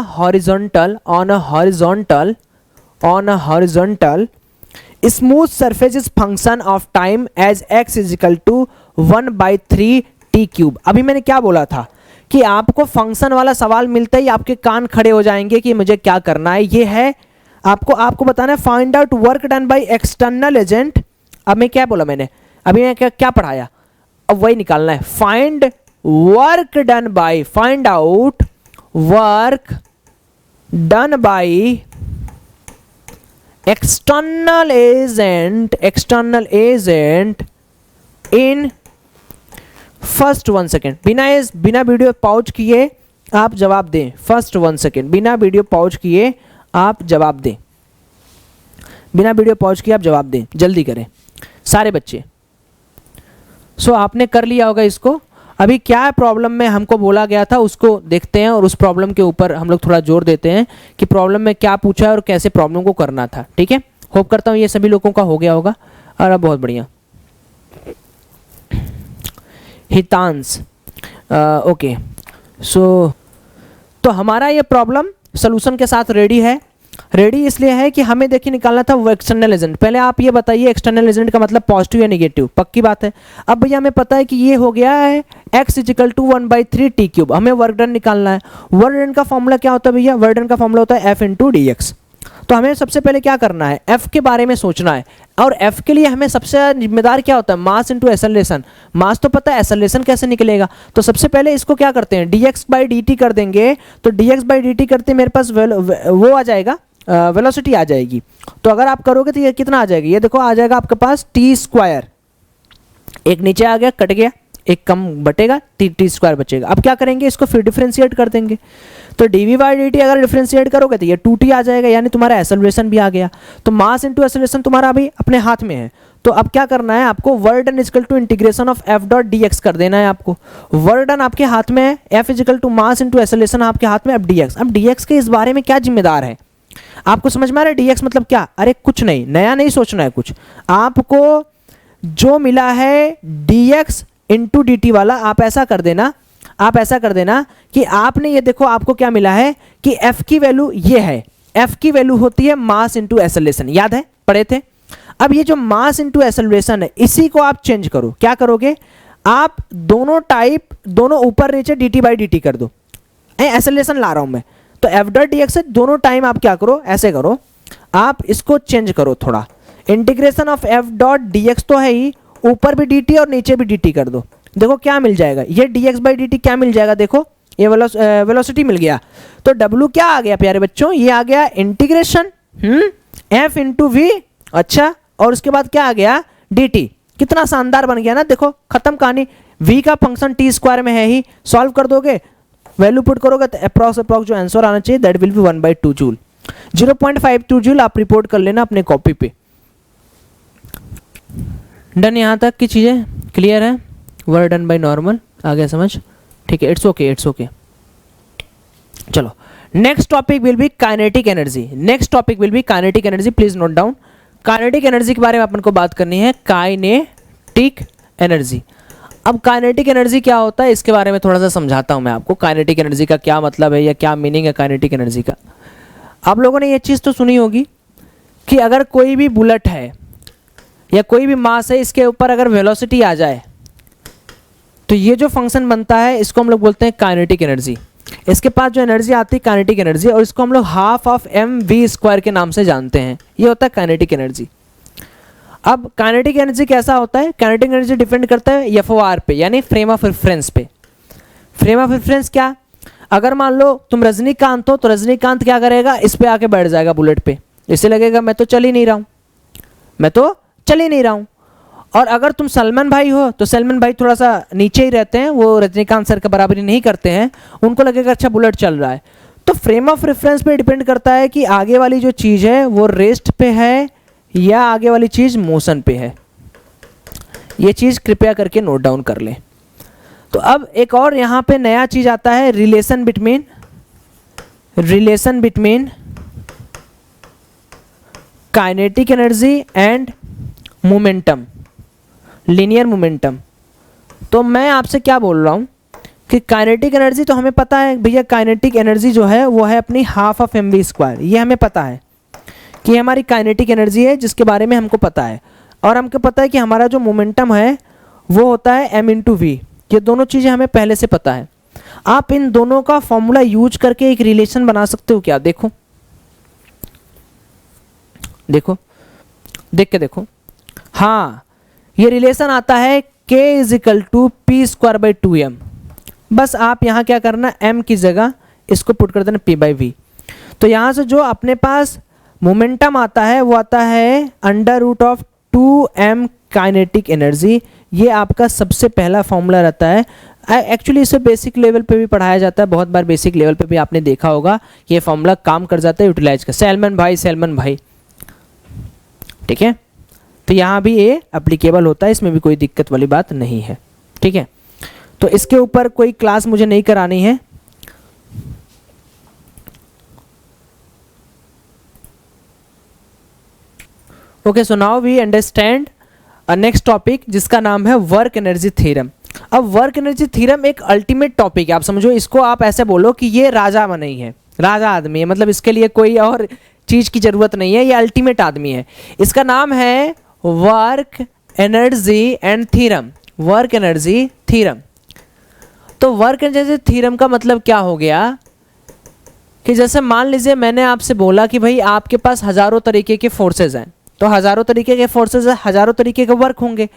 Speaker 1: horizontal smooth surface is function of time as x = 1/3 t³। अभी मैंने क्या बोला था कि आपको फंक्शन वाला सवाल मिलता ही आपके कान खड़े हो जाएंगे कि मुझे क्या करना है। ये है आपको बताना है find out work done by external agent. अब मैं क्या बोला मैंने? अभी मैं क्या पढ़ाया? अब वही निकालना है। Find out work done by external agent in first 1 second. बिना वीडियो पॉज किए आप जवाब दें। फर्स्ट 1 सेकेंड, बिना वीडियो पॉज किए आप जवाब दें। बिना वीडियो पॉज किए आप जवाब दें, जल्दी करें सारे बच्चे। आपने कर लिया होगा इसको। अभी क्या प्रॉब्लम में हमको बोला गया था उसको देखते हैं, और उस प्रॉब्लम के ऊपर हम लोग थोड़ा जोर देते हैं कि प्रॉब्लम में क्या पूछा है और कैसे प्रॉब्लम को करना था। ठीक है, होप करता हूँ ये सभी लोगों का हो गया होगा। और अब बहुत बढ़िया। हितांश, ओके। तो हमारा ये प्रॉब्लम सोल्यूशन के साथ रेडी है। रेडी इसलिए है कि हमें देखिए निकालना था वो एक्सटर्नल एजेंट। पहले आप ये बताइए एक्सटर्नल एजेंट का मतलब पॉजिटिव या नेगेटिव, पक्की बात है। अब भैया हमें पता है कि ये हो गया है x = 1/3 t³। हमें वर्क डन निकालना है। वर्क डन का फॉर्मूला क्या होता है भैया? वर्क डन का फॉर्मूला होता है F × dx। तो हमें सबसे पहले क्या करना है? F के बारे में सोचना है। और F के लिए हमें सबसे जिम्मेदार क्या होता है? Mass into acceleration. मास तो पता है, एक्सेलरेशन कैसे निकलेगा? तो सबसे पहले इसको क्या करते हैं? dx/dt कर देंगे। तो dx/dt करते मेरे पास वो आ जाएगा, वेलोसिटी आ जाएगी। तो अगर आप करोगे तो ये कितना आ जाएगा? ये देखो आ जाएगा आपके पास t²। एक नीचे आ गया, कट गया, एक कम बटेगा, t² बचेगा। अब क्या करेंगे? इसको फिर डिफरेंशिएट कर देंगे। तो dv/dt अगर डिफरेंशिएट करोगे तो ये 2t आ जाएगा, यानी तुम्हारा एक्सेलरेशन भी आ गया। तो मास इंटू एक्सेलरेशन तुम्हारा अभी अपने हाथ में है। तो अब क्या करना है आपको? Work done = integration of f.dx कर देना है आपको। वर्क डन आपके हाथ में है, f = मास इंटू एक्सेलरेशन आपके हाथ में। अब dx, अब dx के इस बारे में क्या जिम्मेदार है? आपको समझ में आ रहा है dx मतलब क्या? अरे कुछ नहीं, नया नहीं सोचना है कुछ। आपको जो मिला है dx × dt वाला, आप ऐसा कर देना कि आपने ये देखो आपको क्या मिला है कि f की वैल्यू ये है। f की वैल्यू होती है मास इंटू एक्सेलरेशन, याद है पढ़े थे। अब ये जो मास इंटू एक्सेलरेशन है, इसी को आप चेंज करो। क्या करोगे? आप दोनों ऊपर नीचे dt/dt कर दो। एक्सेलरेशन ला रहा हूं मैं, तो f.dx से दोनों टाइम आप क्या करो? ऐसे करो, आप इसको चेंज करो थोड़ा। इंटीग्रेशन ऑफ f.dx तो है ही, ऊपर भी dt और नीचे भी dt कर दो। देखो क्या मिल जाएगा? ये dx/dt क्या मिल जाएगा? देखो ये वेलोसिटी मिल गया। तो w क्या आ गया प्यारे बच्चों? ये आ गया इंटीग्रेशन f × v। अच्छा, और उसके बाद क्या आ गया? dt। कितना शानदार बन गया ना, देखो खत्म कहानी। v का फंक्शन t² में है ही, सॉल्व कर दोगे, वैल्यू पुट करोगे तो अप्रॉक्स जो आंसर आना चाहिए that will be 1/2 joule. 0.52 joule आप रिपोर्ट कर लेना अपने कॉपी पे। डन? यहां तक की चीजें क्लियर है? वर डन बाय नॉर्मल, आ गया समझ, ठीक है, इट्स ओके इट्स ओके। चलो next topic will be kinetic energy, next topic will be kinetic energy, please note down. Kinetic energy के बारे में अपन को बात करनी है, काइनेटिक एनर्जी। अब काइनेटिक एनर्जी क्या होता है इसके बारे में थोड़ा सा समझाता हूं मैं आपको, काइनेटिक एनर्जी का क्या मतलब है या क्या मीनिंग है काइनेटिक एनर्जी का। आप लोगों ने ये चीज़ तो सुनी होगी कि अगर कोई भी बुलेट है या कोई भी मास है, इसके ऊपर अगर वेलोसिटी आ जाए तो ये जो फंक्शन बनता है इसको हम लोग बोलते हैं काइनेटिक एनर्जी। इसके पास जो एनर्जी आती है काइनेटिक एनर्जी, और इसको हम लोग हाफ ऑफ mv² के नाम से जानते हैं, ये होता है काइनेटिक एनर्जी। अब काइनेटिक एनर्जी कैसा होता है, काइनेटिक एनर्जी डिपेंड करता है FOR पे, यानी फ्रेम ऑफ रेफरेंस पे। फ्रेम ऑफ रेफरेंस क्या, अगर मान लो तुम रजनीकांत हो तो रजनीकांत क्या करेगा, इस पे आके बैठ जाएगा बुलेट पे, इसे लगेगा मैं तो चल ही नहीं रहा हूँ, मैं तो चल ही नहीं रहा हूँ। और अगर तुम सलमान भाई हो तो सलमान भाई थोड़ा सा नीचे ही रहते हैं, वो रजनीकांत सर का बराबरी नहीं करते हैं, उनको लगेगा अच्छा बुलेट चल रहा है। तो फ्रेम ऑफ रेफरेंस पे डिपेंड करता है कि आगे वाली जो चीज़ है वो रेस्ट पे है या आगे वाली चीज़ मोशन पे है। ये चीज़ कृपया करके नोट डाउन कर लें। तो अब एक और यहाँ पे नया चीज़ आता है, relation between kinetic energy and momentum, linear momentum. तो मैं आपसे क्या बोल रहा हूँ कि काइनेटिक एनर्जी तो हमें पता है भैया, काइनेटिक एनर्जी जो है वो है अपनी हाफ ऑफ mv², ये हमें पता है कि हमारी काइनेटिक एनर्जी है जिसके बारे में हमको पता है। और हमको पता है कि हमारा जो मोमेंटम है वो होता है m × v, ये दोनों चीज़ें हमें पहले से पता है। आप इन दोनों का फॉर्मूला यूज करके एक रिलेशन बना सकते हो क्या, देखो देखो देख के देखो, हाँ ये रिलेशन आता है k = p²/2m। बस आप यहाँ क्या करना, m की जगह इसको पुट कर देना p/v। तो यहाँ से जो अपने पास मोमेंटम आता है वो आता है √2m काइनेटिक एनर्जी। ये आपका सबसे पहला फॉर्मूला रहता है। एक्चुअली इसे बेसिक लेवल पे भी पढ़ाया जाता है, बहुत बार बेसिक लेवल पे भी आपने देखा होगा, ये फॉर्मूला काम कर जाता है यूटिलाइज का, सैलमन भाई, ठीक है। तो यहाँ भी ये एप्लीकेबल होता है, इसमें भी कोई दिक्कत वाली बात नहीं है, ठीक है। तो इसके ऊपर कोई क्लास मुझे नहीं करानी है। Okay, so now we understand next topic जिसका नाम है वर्क एनर्जी थ्योरम। अब वर्क एनर्जी थ्योरम एक अल्टीमेट टॉपिक है, आप समझो इसको, आप ऐसे बोलो कि ये राजा नहीं है, राजा आदमी है, मतलब इसके लिए कोई और चीज़ की ज़रूरत नहीं है, ये अल्टीमेट आदमी है। इसका नाम है work energy and theorem, work energy theorem. तो वर्क एनर्जी थ्योरम का मतलब क्या हो गया कि जैसे मान लीजिए मैंने आपसे बोला कि भाई आपके पास हज़ारों तरीके के फोर्सेज हैं, तो हज़ारों तरीके के फोर्सेज है, हज़ारों तरीके के वर्क होंगे।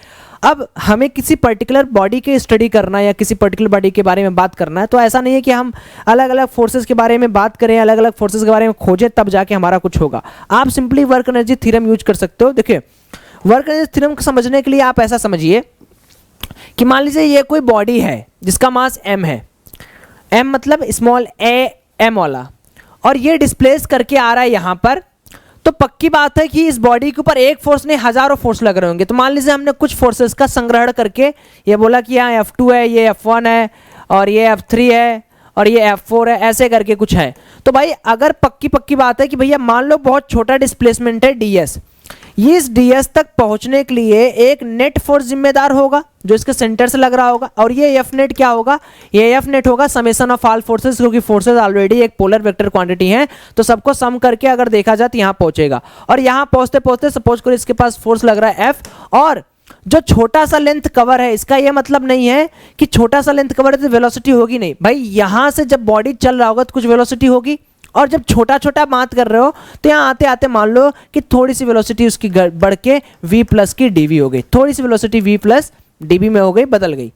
Speaker 1: अब हमें किसी पर्टिकुलर बॉडी के स्टडी करना है या किसी पर्टिकुलर बॉडी के बारे में बात करना है, तो ऐसा नहीं है कि हम अलग अलग फोर्सेज के बारे में बात करें, अलग अलग फोर्सेज के बारे में खोजें तब जाके हमारा कुछ होगा। आप simply work energy theorem use कर सकते हो। देखिए वर्क एनर्जी थ्योरम को समझने के लिए आप ऐसा समझिए कि मान लीजिए ये कोई बॉडी है जिसका मास m है, m मतलब स्मॉल a m वाला, और ये डिस्प्लेस करके आ रहा है यहाँ पर, तो पक्की बात है कि इस बॉडी के ऊपर एक फोर्स नहीं हजारों फोर्स लग रहे होंगे। तो मान लीजिए हमने कुछ फोर्सेस का संग्रहण करके ये बोला कि यहाँ F2 है, ये F1 है, और ये F3 है, और ये F4 है, ऐसे करके कुछ है। तो भाई अगर पक्की बात है कि भैया मान लो बहुत छोटा डिस्प्लेसमेंट है ds, ये इस ds तक पहुंचने के लिए एक नेट फोर्स जिम्मेदार होगा जो इसके सेंटर से लग रहा होगा, और ये F नेट क्या होगा, ये F नेट होगा समेशन ऑफ ऑल फोर्सेस, क्योंकि फोर्सेस ऑलरेडी एक पोलर वेक्टर क्वांटिटी है, तो सबको सम करके अगर देखा जाए तो यहाँ पहुंचेगा। और यहाँ पहुंचते पहुंचते सपोज करो इसके पास फोर्स लग रहा है F, और जो छोटा सा लेंथ कवर है, इसका ये मतलब नहीं है कि छोटा सा लेंथ कवर है तो वेलोसिटी होगी नहीं भाई, यहाँ से जब बॉडी चल रहा होगा तो कुछ वेलोसिटी होगी, और जब छोटा छोटा बात कर रहे हो तो यहाँ आते आते मान लो कि थोड़ी सी वेलोसिटी उसकी बढ़ के v+ की dv हो गई, थोड़ी सी वेलोसिटी v+ dv में हो गई, बदल गई।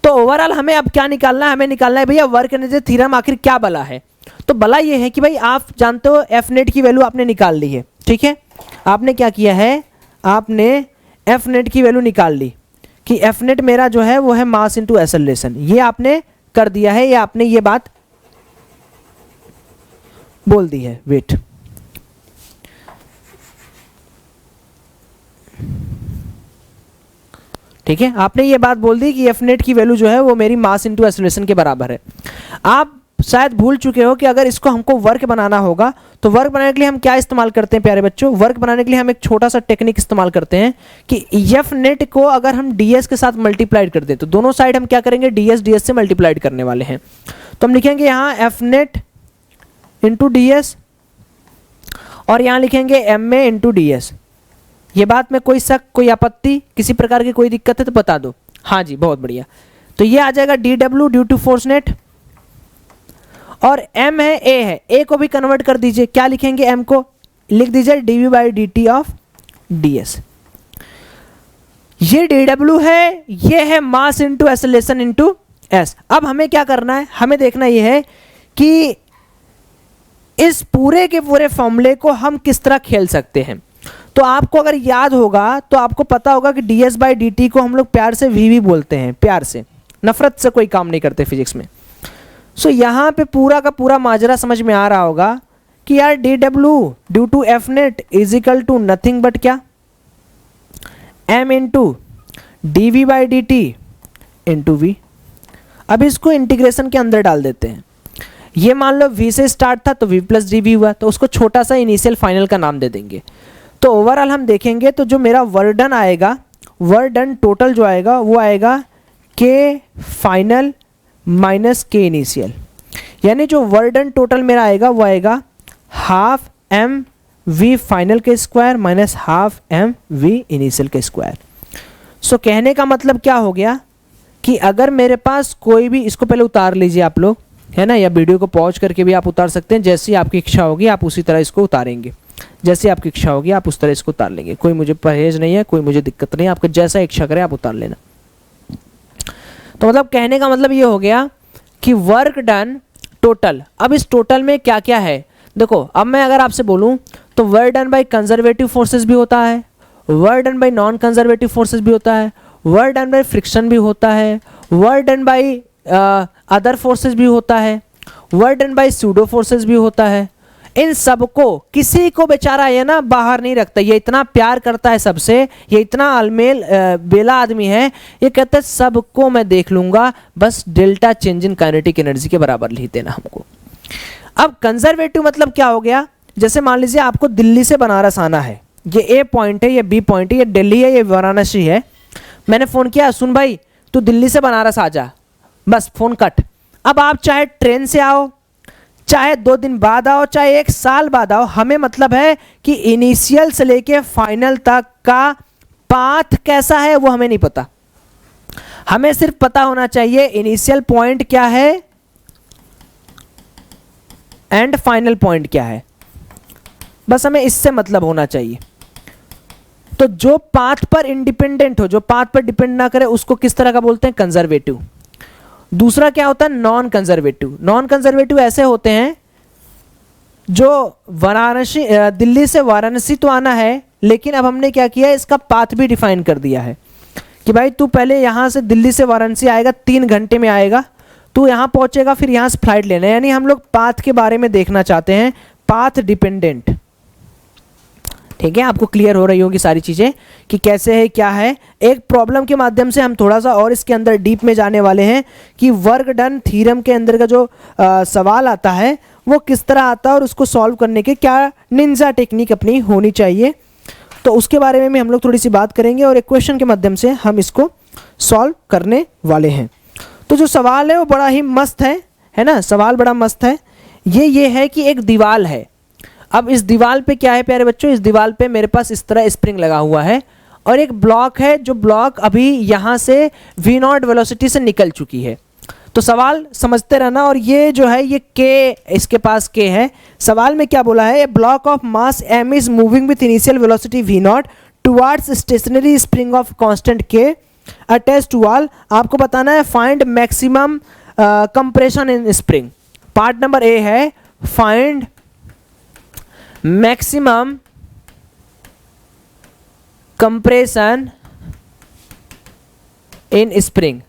Speaker 1: तो ओवरऑल हमें अब क्या निकालना है, हमें निकालना है भैया वर्क एनर्जी थ्योरम आखिर क्या बला है। तो बला ये है कि भाई आप जानते हो F नेट की वैल्यू आपने निकाल ली है, ठीक है। आपने क्या किया है, आपने F नेट की वैल्यू निकाल ली कि F नेट मेरा जो है वो है मास इंटू एक्सेलरेशन, ये आपने कर दिया है, या आपने ये बात बोल दी है। वेट, ठीक है, आपने ये बात बोल दी कि एफ नेट की वैल्यू जो है वो मेरी मास इंटू एक्सेलरेशन के बराबर है। आप शायद भूल चुके हो कि अगर इसको हमको वर्क बनाना होगा तो वर्क बनाने के लिए हम क्या इस्तेमाल करते हैं प्यारे बच्चों, वर्क बनाने के लिए हम एक छोटा सा टेक्निक इस्तेमाल करते हैं कि एफ नेट को अगर हम ds के साथ मल्टीप्लाइड कर दें तो दोनों साइड हम क्या करेंगे, ds से मल्टीप्लाइड करने वाले हैं। तो हम लिखेंगे यहाँ एफ नेट इंटू ds और यहाँ लिखेंगे एम ए इंटू ds। ये बात में कोई शक, कोई आपत्ति, किसी प्रकार की कोई दिक्कत है तो बता दो। हाँ जी, बहुत बढ़िया। तो ये आ जाएगा dw due to force net, और m है a है, a को भी कन्वर्ट कर दीजिए। क्या लिखेंगे, m को लिख दीजिए dv by dt of ds। ये dw है, ये है mass into acceleration into s। अब हमें क्या करना है, हमें देखना ये है कि इस पूरे के पूरे फॉर्मूले को हम किस तरह खेल सकते हैं। तो आपको अगर याद होगा तो आपको पता होगा कि ds बाई dt को हम लोग प्यार से v बोलते हैं, प्यार से, नफरत से कोई काम नहीं करते फिजिक्स में। सो यहाँ पे पूरा का पूरा माजरा समझ में आ रहा होगा कि यार dw due to F net is equal to nothing but क्या, m into dv by dt into v। अब इसको इंटीग्रेशन के अंदर डाल देते हैं। ये मान लो v से स्टार्ट था तो v प्लस dv हुआ, तो उसको छोटा सा इनिशियल फाइनल का नाम दे देंगे। तो ओवरऑल हम देखेंगे तो जो मेरा वर्क डन आएगा, वर्क डन टोटल जो आएगा वो आएगा k final minus K initial, यानी जो वर्क डन टोटल मेरा आएगा वो आएगा हाफ एम वी फाइनल के square minus half M V initial के स्क्वायर। सो कहने का मतलब क्या हो गया कि अगर मेरे पास कोई भी, इसको पहले उतार लीजिए आप लोग, है ना, या वीडियो को पॉज करके भी आप उतार सकते हैं, जैसी आपकी इच्छा होगी आप उसी तरह इसको उतारेंगे, जैसी आपकी इच्छा होगी आप उस तरह इसको उतार लेंगे। कोई मुझे परहेज नहीं है, कोई मुझे दिक्कत नहीं है, आपका जैसा इच्छा करे आप उतार लेना। तो मतलब कहने का मतलब ये हो गया कि वर्क डन टोटल, अब इस टोटल में क्या क्या है देखो। अब मैं अगर आपसे बोलूं तो work done by conservative forces भी होता है, work done by non conservative forces भी होता है, वर्क डन बाय फ्रिक्शन भी होता है, work done by other forces भी होता है, work done by pseudo forces भी होता है। इन सबको किसी को बेचारा ये ना बाहर नहीं रखता, ये इतना प्यार करता है सबसे, ये इतना अलमेल बेला आदमी है, ये कहता है सबको मैं देख लूंगा, बस delta change in kinetic energy के बराबर लिख देना हमको। अब कंजर्वेटिव मतलब क्या हो गया, जैसे मान लीजिए आपको दिल्ली से बनारस आना है, ये ए पॉइंट है, ये बी पॉइंट है, ये दिल्ली है, ये वाराणसी है। मैंने फ़ोन किया, सुन भाई तू दिल्ली से बनारस आ जा, बस फ़ोन कट। अब आप चाहे ट्रेन से आओ, चाहे 2 दिन बाद आओ, चाहे 1 साल बाद आओ, हमें मतलब है कि इनिशियल से लेके फाइनल तक का पाथ कैसा है वो हमें नहीं पता। हमें सिर्फ पता होना चाहिए इनिशियल पॉइंट क्या है एंड फाइनल पॉइंट क्या है, बस हमें इससे मतलब होना चाहिए। तो जो पाथ पर इंडिपेंडेंट हो, जो पाथ पर डिपेंड ना करे, उसको किस तरह का बोलते हैं, कंजर्वेटिव। दूसरा क्या होता है, नॉन कंजर्वेटिव। नॉन कंजर्वेटिव ऐसे होते हैं जो वाराणसी, दिल्ली से वाराणसी तो आना है, लेकिन अब हमने क्या किया, इसका पाथ भी डिफाइन कर दिया है कि भाई तू पहले यहाँ से दिल्ली से वाराणसी आएगा, 3 घंटे में आएगा, तू यहाँ पहुँचेगा, फिर यहाँ से फ्लाइट लेना है। यानी हम लोग पाथ के बारे में देखना चाहते हैं, पाथ डिपेंडेंट। ठीक है, आपको क्लियर हो रही होगी सारी चीज़ें कि कैसे है क्या है। एक प्रॉब्लम के माध्यम से हम थोड़ा सा और इसके अंदर डीप में जाने वाले हैं कि वर्क डन थ्योरम के अंदर का जो सवाल आता है वो किस तरह आता है और उसको सॉल्व करने के क्या निंजा टेक्निक अपनी होनी चाहिए, तो उसके बारे में भी हम लोग थोड़ी सी बात करेंगे और एक क्वेश्चन के माध्यम से हम इसको सॉल्व करने वाले हैं। तो जो सवाल है वो बड़ा ही मस्त है ना, सवाल बड़ा मस्त है। ये है कि एक दीवार है, अब इस दीवार पे क्या है प्यारे बच्चों, इस दीवार पे मेरे पास इस तरह स्प्रिंग लगा हुआ है और एक ब्लॉक है, जो ब्लॉक अभी यहाँ से v0 वेलोसिटी से निकल चुकी है। तो सवाल समझते रहना, और ये जो है ये k, इसके पास k है। सवाल में क्या बोला है, a block of mass m is moving with initial velocity v0 towards stationary spring of constant k attached to wall. आपको बताना है find maximum compression in spring. Part number A है find maximum compression in spring.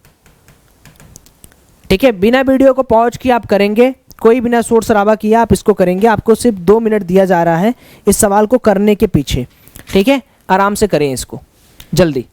Speaker 1: ठीक है, बिना वीडियो को पॉज किए आप करेंगे, कोई बिना शोर शराबा किया आप इसको करेंगे। आपको सिर्फ 2 मिनट दिया जा रहा है इस सवाल को करने के पीछे। ठीक है, आराम से करें इसको जल्दी।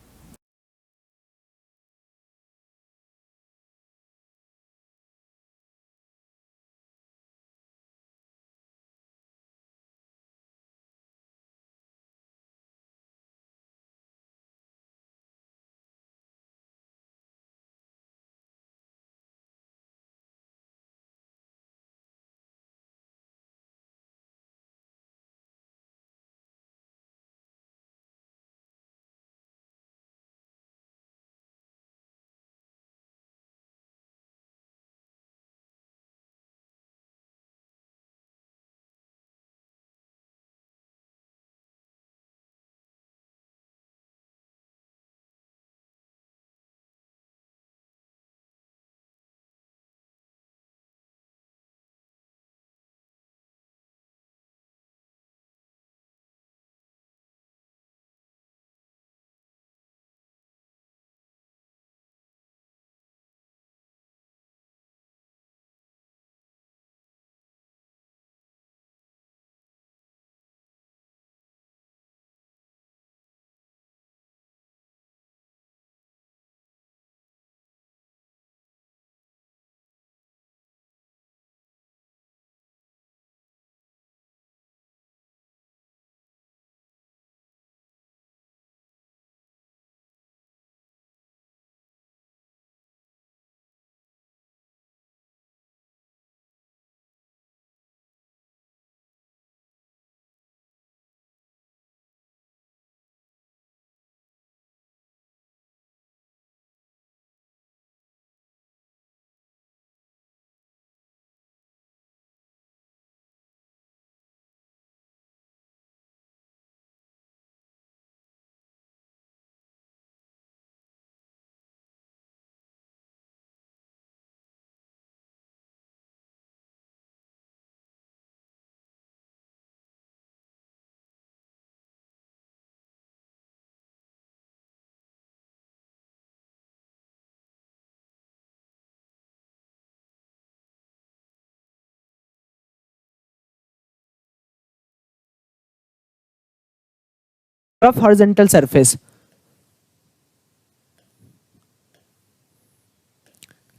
Speaker 1: रफ हॉरिजॉन्टल सरफेस,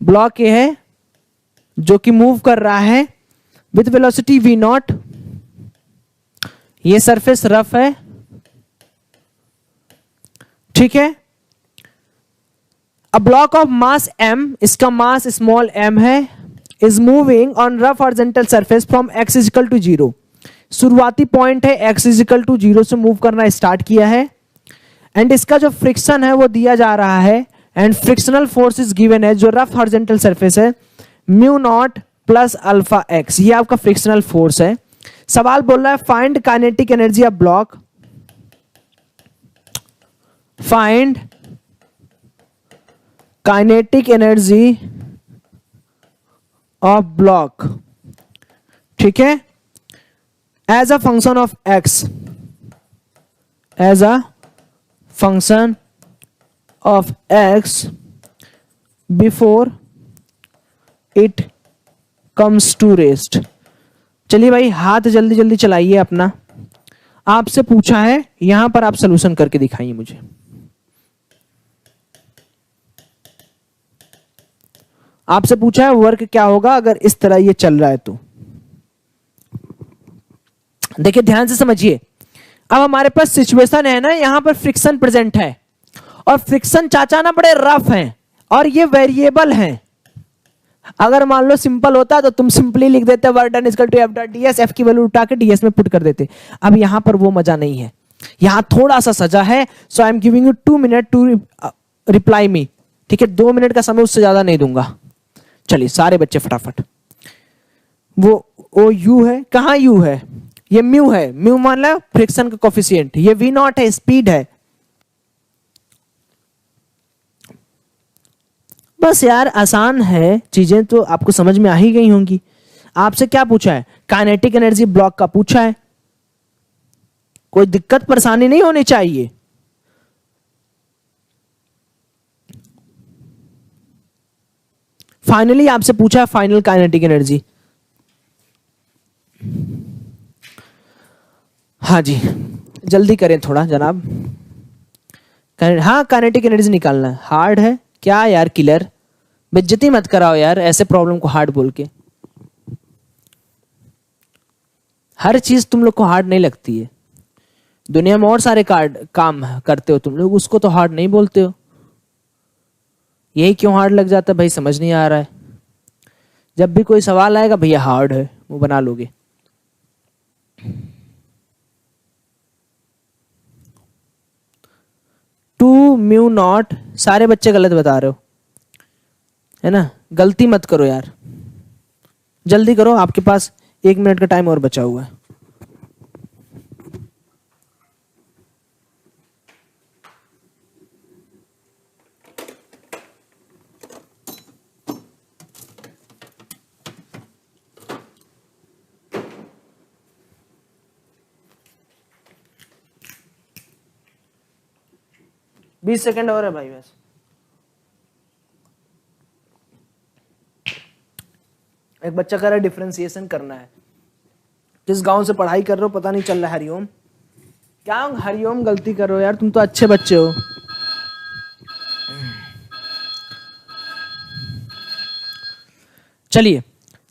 Speaker 1: ब्लॉक ये है जो कि मूव कर रहा है विथ वेलोसिटी v नॉट, ये सरफेस रफ है, ठीक है। A block of mass m, इसका मास स्मॉल m है, is moving on rough horizontal surface from x is equal to 0, शुरुआती पॉइंट है x इजिकल टू 0 से मूव करना स्टार्ट किया है, एंड इसका जो फ्रिक्शन है वो दिया जा रहा है, and frictional force is given है, जो रफ हॉरिजॉन्टल सरफेस है mu not plus alpha X, ये आपका फ्रिक्शनल फोर्स है। सवाल बोल रहा है find kinetic energy of block, find kinetic energy of block, ठीक है, as a function of X, as a function of X before it comes to rest. चलिए भाई हाथ जल्दी जल्दी चलाइए अपना, आपसे पूछा है यहां पर आप सॉल्यूशन करके दिखाइए मुझे। आपसे पूछा है वर्क क्या होगा अगर इस तरह ये चल रहा है तो। देखिए ध्यान से समझिए, अब हमारे पास सिचुएशन है ना, यहां पर फ्रिक्शन प्रेजेंट है, और फ्रिक्शन चाचा ना बड़े रफ हैं, और ये वेरिएबल हैं। अगर मान लो सिंपल होता तो तुम सिंपली लिख देते work done equal to F dot DS, F की वैल्यू उठा के डीएस में पुट कर देते। अब यहां पर वो मजा नहीं है, यहां थोड़ा सा सजा है। So I am giving you 2 minute to reply me, ठीक है, 2 मिनट का समय, उससे ज्यादा नहीं दूंगा। चलिए सारे बच्चे फटाफट, वो यू है, कहां यू है, ये म्यू है, म्यू मान लो फ्रिक्शन का कोफिशिएंट, ये वी नॉट है, स्पीड है। बस यार आसान है, चीजें तो आपको समझ में आ ही गई होंगी। आपसे क्या पूछा है, काइनेटिक एनर्जी ब्लॉक का पूछा है, कोई दिक्कत परेशानी नहीं होनी चाहिए। फाइनली आपसे पूछा है फाइनल काइनेटिक एनर्जी, हाँ जी जल्दी करें थोड़ा जनाब। हाँ काइनेटिक एनर्जी निकालना है, हार्ड है क्या यार किलर, बेइज्जती मत कराओ यार ऐसे प्रॉब्लम को हार्ड बोल के। हर चीज तुम लोग को हार्ड नहीं लगती है, दुनिया में और सारे काम करते हो तुम लोग, उसको तो हार्ड नहीं बोलते हो। यही क्यों हार्ड लग जाता है भाई, समझ नहीं आ रहा है। जब भी कोई सवाल आएगा भैया हार्ड है, वो बना लोगे। टू म्यू नॉट, सारे बच्चे गलत बता रहे हो है ना, गलती मत करो यार, जल्दी करो, आपके पास 1 मिनट का टाइम और बचा हुआ है। बीस सेकेंड और है भाई बस। एक बच्चा कह रहा है डिफरेंशिएशन करना है, किस गांव से पढ़ाई कर रहे हो पता नहीं चल रहा है। हरिओम, क्या हरिओम गलती कर रहे हो यार, तुम तो अच्छे बच्चे हो। चलिए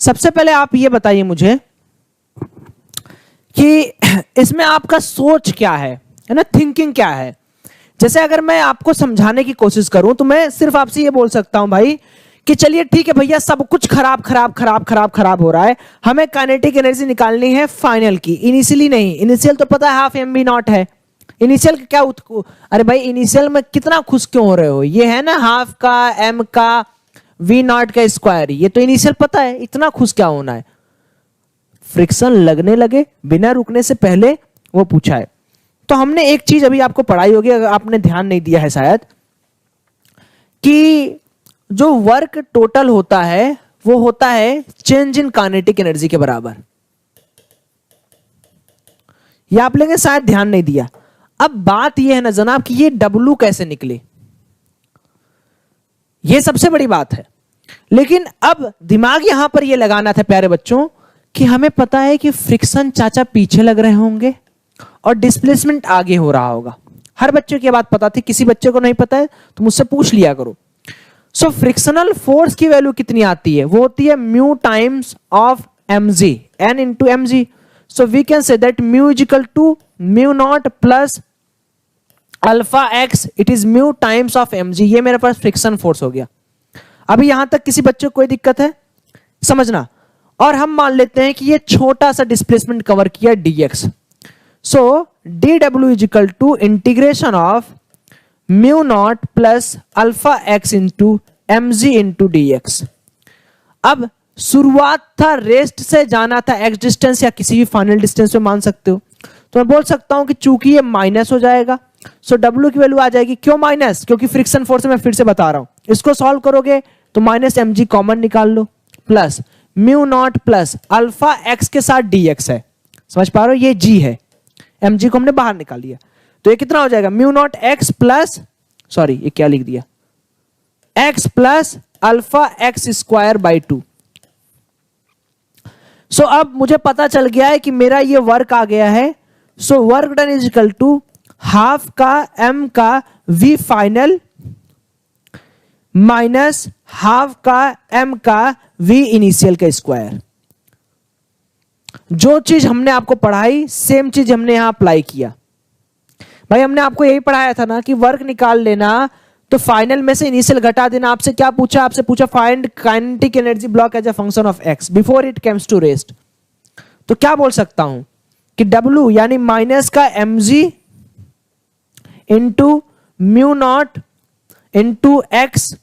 Speaker 1: सबसे पहले आप ये बताइए मुझे कि इसमें आपका सोच क्या है ना, थिंकिंग क्या है। जैसे अगर मैं आपको समझाने की कोशिश करूं तो मैं सिर्फ आपसे ये बोल सकता हूं भाई कि चलिए ठीक है भैया, सब कुछ खराब खराब खराब खराब खराब हो रहा है, हमें काइनेटिक एनर्जी निकालनी है फाइनल की, इनिशियली नहीं। इनिशियल तो पता है हाफ एम वी नॉट है, इनिशियल का क्या अरे भाई इनिशियल में कितना खुश क्यों हो रहे हो, ये है ना हाफ का एम का वी नॉट का स्क्वायर, ये तो इनिशियल पता है, इतना खुश क्या होना है। फ्रिक्शन लगने लगे बिना रुकने से पहले वो पूछा है। तो हमने एक चीज अभी आपको पढ़ाई होगी, अगर आपने ध्यान नहीं दिया है शायद, कि जो वर्क टोटल होता है वो होता है चेंज इन काइनेटिक एनर्जी के बराबर। ये आप लोगों ने शायद ध्यान नहीं दिया। अब बात यह है ना जनाब कि ये W कैसे निकले, ये सबसे बड़ी बात है। लेकिन अब दिमाग यहां पर ये लगाना था प्यारे बच्चों कि हमें पता है कि फ्रिक्शन चाचा पीछे लग रहे होंगे और डिस्प्लेसमेंट आगे हो रहा होगा। हर बच्चे की बात पता थी, किसी बच्चे को नहीं पता है तो मुझसे पूछ लिया करो। सो फ्रिक्शनल फोर्स की वैल्यू कितनी आती है, वो होती है mu times of mg, n into mg. So we can say that mu is equal to mu naught plus alpha x, it is mu times of mg। ये मेरे पास फ्रिक्शन फोर्स हो गया। अभी यहां तक किसी बच्चे को कोई दिक्कत है समझना। और हम मान लेते हैं कि ये छोटा सा डिस्प्लेसमेंट कवर किया dx। So dw is equal to integration of mu not plus alpha x into mg into dx। अब शुरुआत था रेस्ट से, जाना था x डिस्टेंस या किसी भी फाइनल डिस्टेंस में मान सकते हो। तो मैं बोल सकता हूं कि चूंकि ये माइनस हो जाएगा, सो w की वैल्यू आ जाएगी, क्यों माइनस, क्योंकि फ्रिक्शन फोर्स मैं फिर से बता रहा हूं। इसको सॉल्व करोगे तो माइनस mg कॉमन निकाल लो, plus mu not plus alpha x के साथ dx है, समझ पा रहे हो, ये g है, mg को हमने बाहर निकाल लिया। तो ये कितना हो जाएगा, mu naught x plus, sorry ये क्या लिख दिया, x plus alpha x square by 2। सो अब मुझे पता चल गया है कि मेरा ये वर्क आ गया है। So work done is equal to half का m का v फाइनल माइनस हाफ का m का v इनिशियल का स्क्वायर। जो चीज हमने आपको पढ़ाई सेम चीज हमने यहां अप्लाई किया। भाई हमने आपको यही पढ़ाया था ना कि वर्क निकाल लेना तो फाइनल में से इनिशियल घटा देना। आपसे क्या पूछा, आपसे पूछा find kinetic energy block as a function of x before it comes to rest. तो क्या बोल सकता हूं कि w यानी माइनस का mg into mu naught into x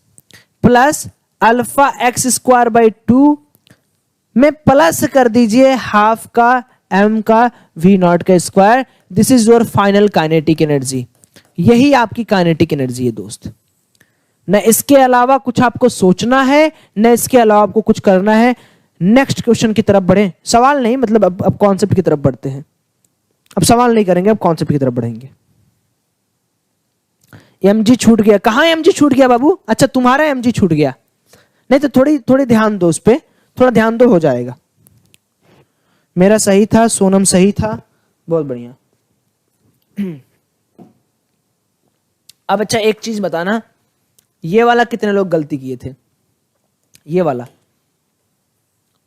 Speaker 1: plus alpha x square by 2 में प्लस कर दीजिए हाफ का m का v नॉट का square. This is your final kinetic energy. यही आपकी काइनेटिक एनर्जी है दोस्त। न इसके अलावा कुछ आपको सोचना है, न इसके अलावा आपको कुछ करना है। नेक्स्ट क्वेश्चन की तरफ बढ़े, सवाल नहीं, मतलब अब कॉन्सेप्ट की तरफ बढ़ते हैं। अब सवाल नहीं करेंगे, अब कॉन्सेप्ट की तरफ बढ़ेंगे। mg छूट गया, कहां mg छूट गया बाबू, अच्छा तुम्हारा mg छूट गया, नहीं तो थोड़ी ध्यान दो उस पे, थोड़ा ध्यान दो, हो जाएगा। मेरा सही था, सोनम सही था, बहुत बढ़िया। अब अच्छा एक चीज बताना, ये वाला कितने लोग गलती किए थे, ये वाला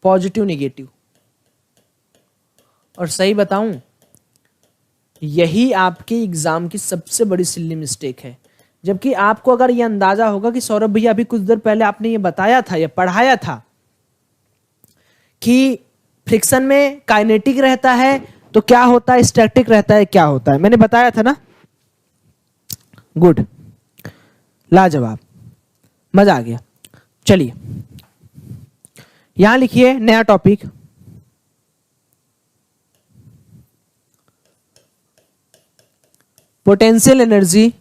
Speaker 1: पॉजिटिव निगेटिव। और सही बताऊं, यही आपके एग्जाम की सबसे बड़ी सिल्ली मिस्टेक है। जबकि आपको अगर ये अंदाजा होगा कि सौरभ भैया अभी कुछ देर पहले आपने ये बताया था, ये पढ़ाया था कि फ्रिक्शन में काइनेटिक रहता है तो क्या होता है, स्टैटिक रहता है क्या होता है, मैंने बताया था ना। गुड, लाजवाब, मजा आ गया। चलिए यहां लिखिए नया topic, potential energy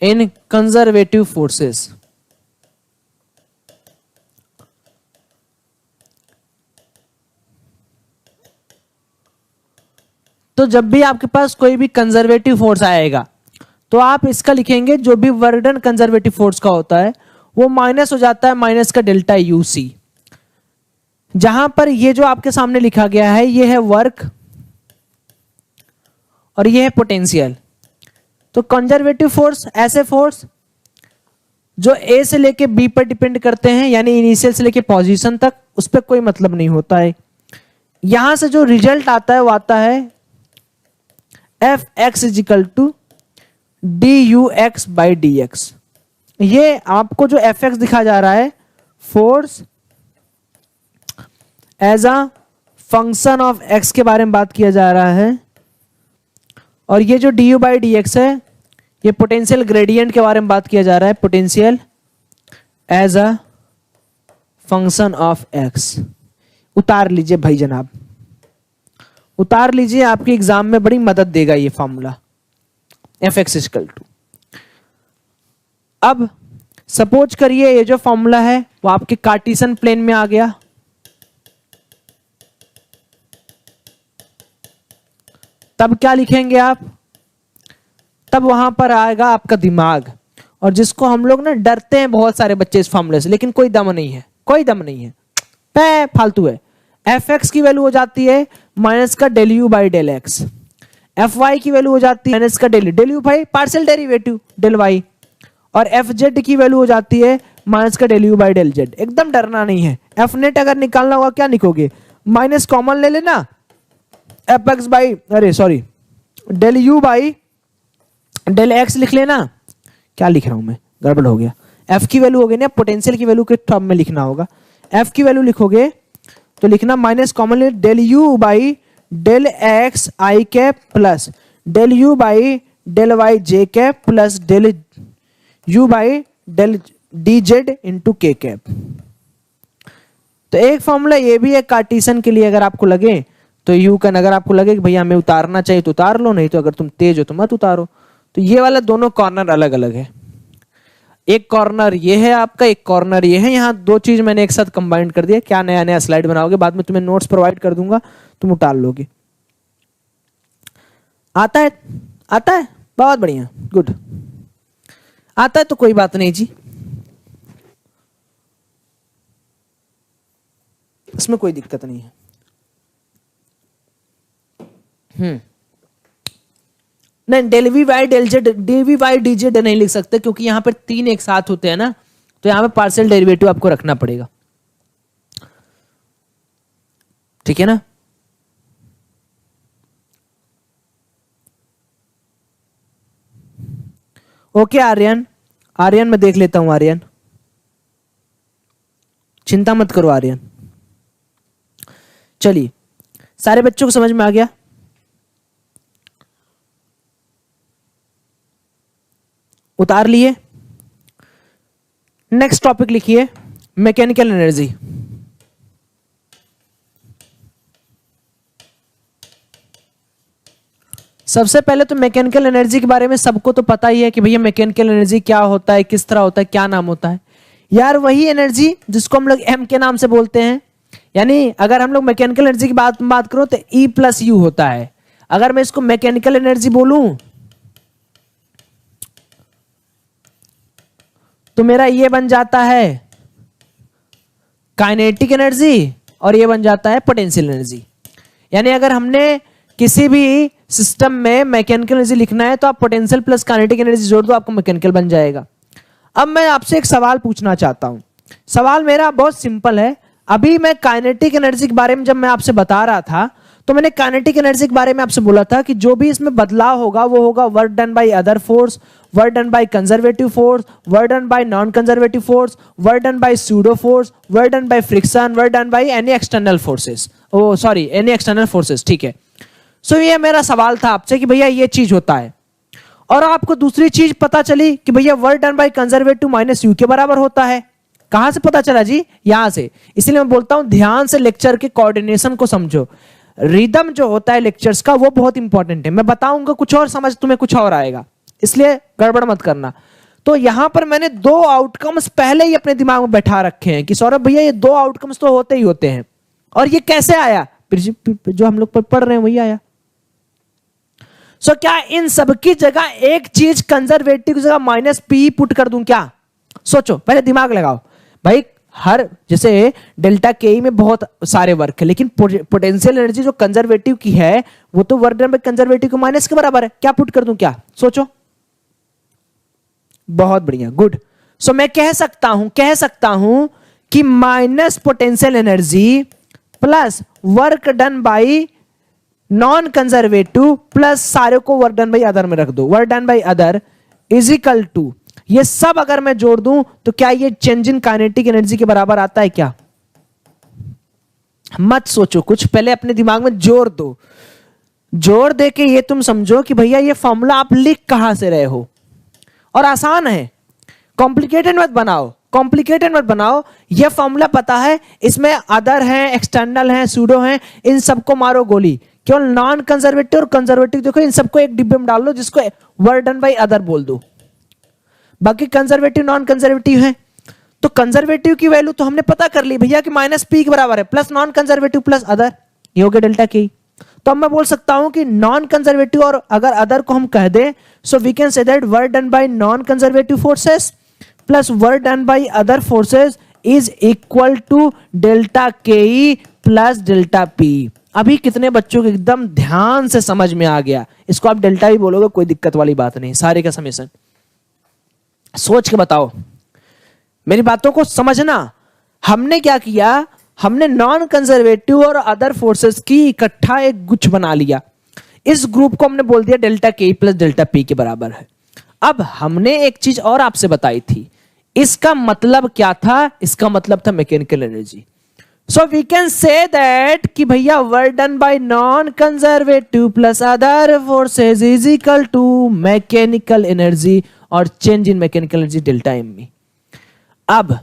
Speaker 1: in conservative forces. तो जब भी आपके पास कोई भी कंजर्वेटिव फोर्स आएगा तो आप इसका लिखेंगे, जो भी वर्क डन कंजर्वेटिव फोर्स का होता है वो माइनस हो जाता है माइनस का डेल्टा यूसी। जहां पर ये जो आपके सामने लिखा गया है ये है वर्क और ये है पोटेंशियल। तो कंजर्वेटिव फोर्स ऐसे फोर्स जो ए से लेके बी पर डिपेंड करते हैं, यानी इनिशियल से लेके पोजीशन तक, उस पर कोई मतलब नहीं होता है। यहां से जो रिजल्ट आता है वो आता है F X is equal to D U X by D X. ये आपको जो एफ एक्स दिखा जा रहा है, force as a function of X के बारे में बात किया जा रहा है, और ये जो D you by D x है ये पोटेंशियल ग्रेडियंट के बारे में बात किया जा रहा है, potential as a function of X. उतार लीजिए भाई जनाब, उतार लीजिए, आपके एग्जाम में बड़ी मदद देगा ये formula F X equal to. अब सपोज करिए ये जो फॉर्मूला है वो आपके कार्टेशियन प्लेन में आ गया, तब क्या लिखेंगे आप, तब वहां पर आएगा आपका दिमाग, और जिसको हम लोग ना डरते हैं बहुत सारे बच्चे इस फॉर्मूले से, लेकिन कोई दम नहीं है, कोई दम नहीं है, पे फालतू है। एफ एक्स की वैल्यू हो जाती है माइनस का del U by del X. F Y की वैल्यू हो जाती है माइनस का del U by partial derivative del Y, और एफ जेड की वैल्यू हो जाती है माइनस का del U by del Z. एकदम डरना नहीं है। एफ नेट अगर निकालना होगा क्या लिखोगे, माइनस कॉमन ले लेना, एफ एक्स बाई अरे sorry del U by del X लिख लेना। क्या लिख रहा हूं मैं, गड़बड़ हो गया। एफ की वैल्यू हो गई ना, पोटेंशियल की वैल्यू के टर्म में लिखना होगा। एफ की वैल्यू लिखोगे तो लिखना माइनस कॉमन ले del U by del X I cap plus del U by del Y J cap plus del U by del D Z into K cap. तो एक फॉर्मूला ये भी है कार्टेशियन के लिए, अगर आपको लगे तो यू कैन, अगर आपको लगे कि भैया हमें उतारना चाहिए तो उतार लो, नहीं तो अगर तुम तेज हो तो मत उतारो। तो ये वाला दोनों कॉर्नर अलग अलग है, एक कॉर्नर ये है आपका, एक कॉर्नर ये है। यहाँ दो चीज मैंने एक साथ कंबाइन कर दिया। क्या नया नया स्लाइड बनाओगे, बाद में तुम्हें नोट्स प्रोवाइड कर दूंगा, तुम उतार लोगे। आता है, आता है, बहुत बढ़िया, गुड। आता है तो कोई बात नहीं जी, इसमें कोई दिक्कत नहीं है। नहीं, del V by del Z, D V by D Z नहीं लिख सकते क्योंकि यहां पर तीन एक साथ होते हैं ना, तो यहां पे पार्शियल डेरिवेटिव आपको रखना पड़ेगा, ठीक है ना। ओके आर्यन, आर्यन मैं देख लेता हूं आर्यन, चिंता मत करो आर्यन। चलिए, सारे बच्चों को समझ में आ गया। उतार लिए। नेक्स्ट टॉपिक लिखिए, मैकेनिकल एनर्जी। सबसे पहले तो मैकेनिकल एनर्जी के बारे में सबको तो पता ही है कि भैया मैकेनिकल एनर्जी क्या होता है, किस तरह होता है, क्या नाम होता है। यार वही एनर्जी जिसको हम लोग एम के नाम से बोलते हैं, यानी अगर हम लोग मैकेनिकल एनर्जी की बात करो तो ई प्लस यू होता है। अगर मैं इसको मैकेनिकल एनर्जी बोलूं तो मेरा ये बन जाता है काइनेटिक एनर्जी और ये बन जाता है पोटेंशियल एनर्जी। यानी अगर हमने किसी भी सिस्टम में मैकेनिकल एनर्जी लिखना है तो आप पोटेंशियल प्लस काइनेटिक एनर्जी जोड़ दो, आपको मैकेनिकल बन जाएगा। अब मैं आपसे एक सवाल पूछना चाहता हूं। सवाल मेरा बहुत सिंपल है। अभी मैं काइनेटिक एनर्जी के बारे में जब मैं आपसे बता रहा था तो मैंने काइनेटिक एनर्जी के बारे में आपसे बोला था कि जो भी इसमें बदलाव होगा वो होगा work done by other force, work done by conservative force, work done by non conservative force, work done by pseudo force, work done by friction, work done by any external forces, O sorry any external forces, ठीक है। सो ये मेरा सवाल था आपसे कि भैया ये चीज होता है, और आपको दूसरी चीज पता चली कि भैया work done by conservative minus you के बराबर होता है। कहां से पता चला जी? यहां से। इसलिए मैं बोलता हूं ध्यान से लेक्चर के कोऑर्डिनेशन को समझो। रिदम जो होता है लेक्चर्स का वो बहुत इंपॉर्टेंट है। मैं बताऊंगा कुछ और, समझ तुम्हें कुछ और आएगा, इसलिए गड़बड़ मत करना। तो यहां पर मैंने दो आउटकम्स पहले ही अपने दिमाग में बैठा रखे हैं कि सौरभ भैया ये दो आउटकम्स तो होते ही होते हैं। और ये कैसे आया? जो हम लोग पढ़ रहे हैं वही आया। सो क्या इन सबकी जगह एक चीज कंजर्वेटिव की जगह माइनस पी पुट कर दूं क्या? सोचो, पहले दिमाग लगाओ भाई। हर जैसे डेल्टा के में बहुत सारे वर्क है, लेकिन पोटेंशियल एनर्जी जो कंजर्वेटिव की है वो तो वर्क डन बाय कंजर्वेटिव को माइनस के बराबर है। क्या पुट कर दूं क्या? सोचो। बहुत बढ़िया, गुड। सो मैं कह सकता हूं कि minus potential energy plus work done by non conservative plus सारे को वर्क डन बाय अदर में रख दो। Work done by other is equal to, ये सब अगर मैं जोड़ दूं तो क्या ये चेंज इन काइनेटिक एनर्जी के बराबर आता है क्या? मत सोचो कुछ, पहले अपने दिमाग में जोड़ दो। जोड़ दे के ये तुम समझो कि भैया ये फॉर्मूला आप लिख कहां से रहे हो, और आसान है, कॉम्प्लिकेटेड मत बनाओ, कॉम्प्लिकेटेड मत बनाओ। ये फॉर्मूला पता है, इसमें अदर हैं, एक्सटर्नल हैं, सूडो हैं, इन सबको मारो गोली। केवल नॉन कंजर्वेटिव और कंजर्वेटिव देखो, इन सबको एक डिब्बे में डाल दो जिसको वर्क डन बाय अदर बोल दो। बाकी कंजर्वेटिव नॉन कंजर्वेटिव है, तो कंजर्वेटिव की वैल्यू तो हमने पता कर ली भैया कि माइनस पी के बराबर है, plus non conservative plus other, ये हो गया डेल्टा के। तो अब मैं बोल सकता हूं कि नॉन कंजर्वेटिव और अगर अदर को हम कह दें, so we can say that work done by non conservative forces plus work done by other forces is equal to delta K plus delta P. अभी कितने बच्चों को एकदम ध्यान से समझ में आ गया? इसको आप डेल्टा भी बोलोगे, कोई दिक्कत वाली बात नहीं, सारे का समेशन। सोच के बताओ, मेरी बातों को समझना। हमने क्या किया, हमने नॉन कंजर्वेटिव और अदर फोर्सेस की इकट्ठा एक गुच्छ बना लिया। इस ग्रुप को हमने बोल दिया delta K plus delta P के बराबर है। अब हमने एक चीज और आपसे बताई थी, इसका मतलब क्या था? इसका मतलब था mechanical energy. So we can say that कि भैया work done by non conservative plus other forces is equal to mechanical energy और change in mechanical energy delta M E. अब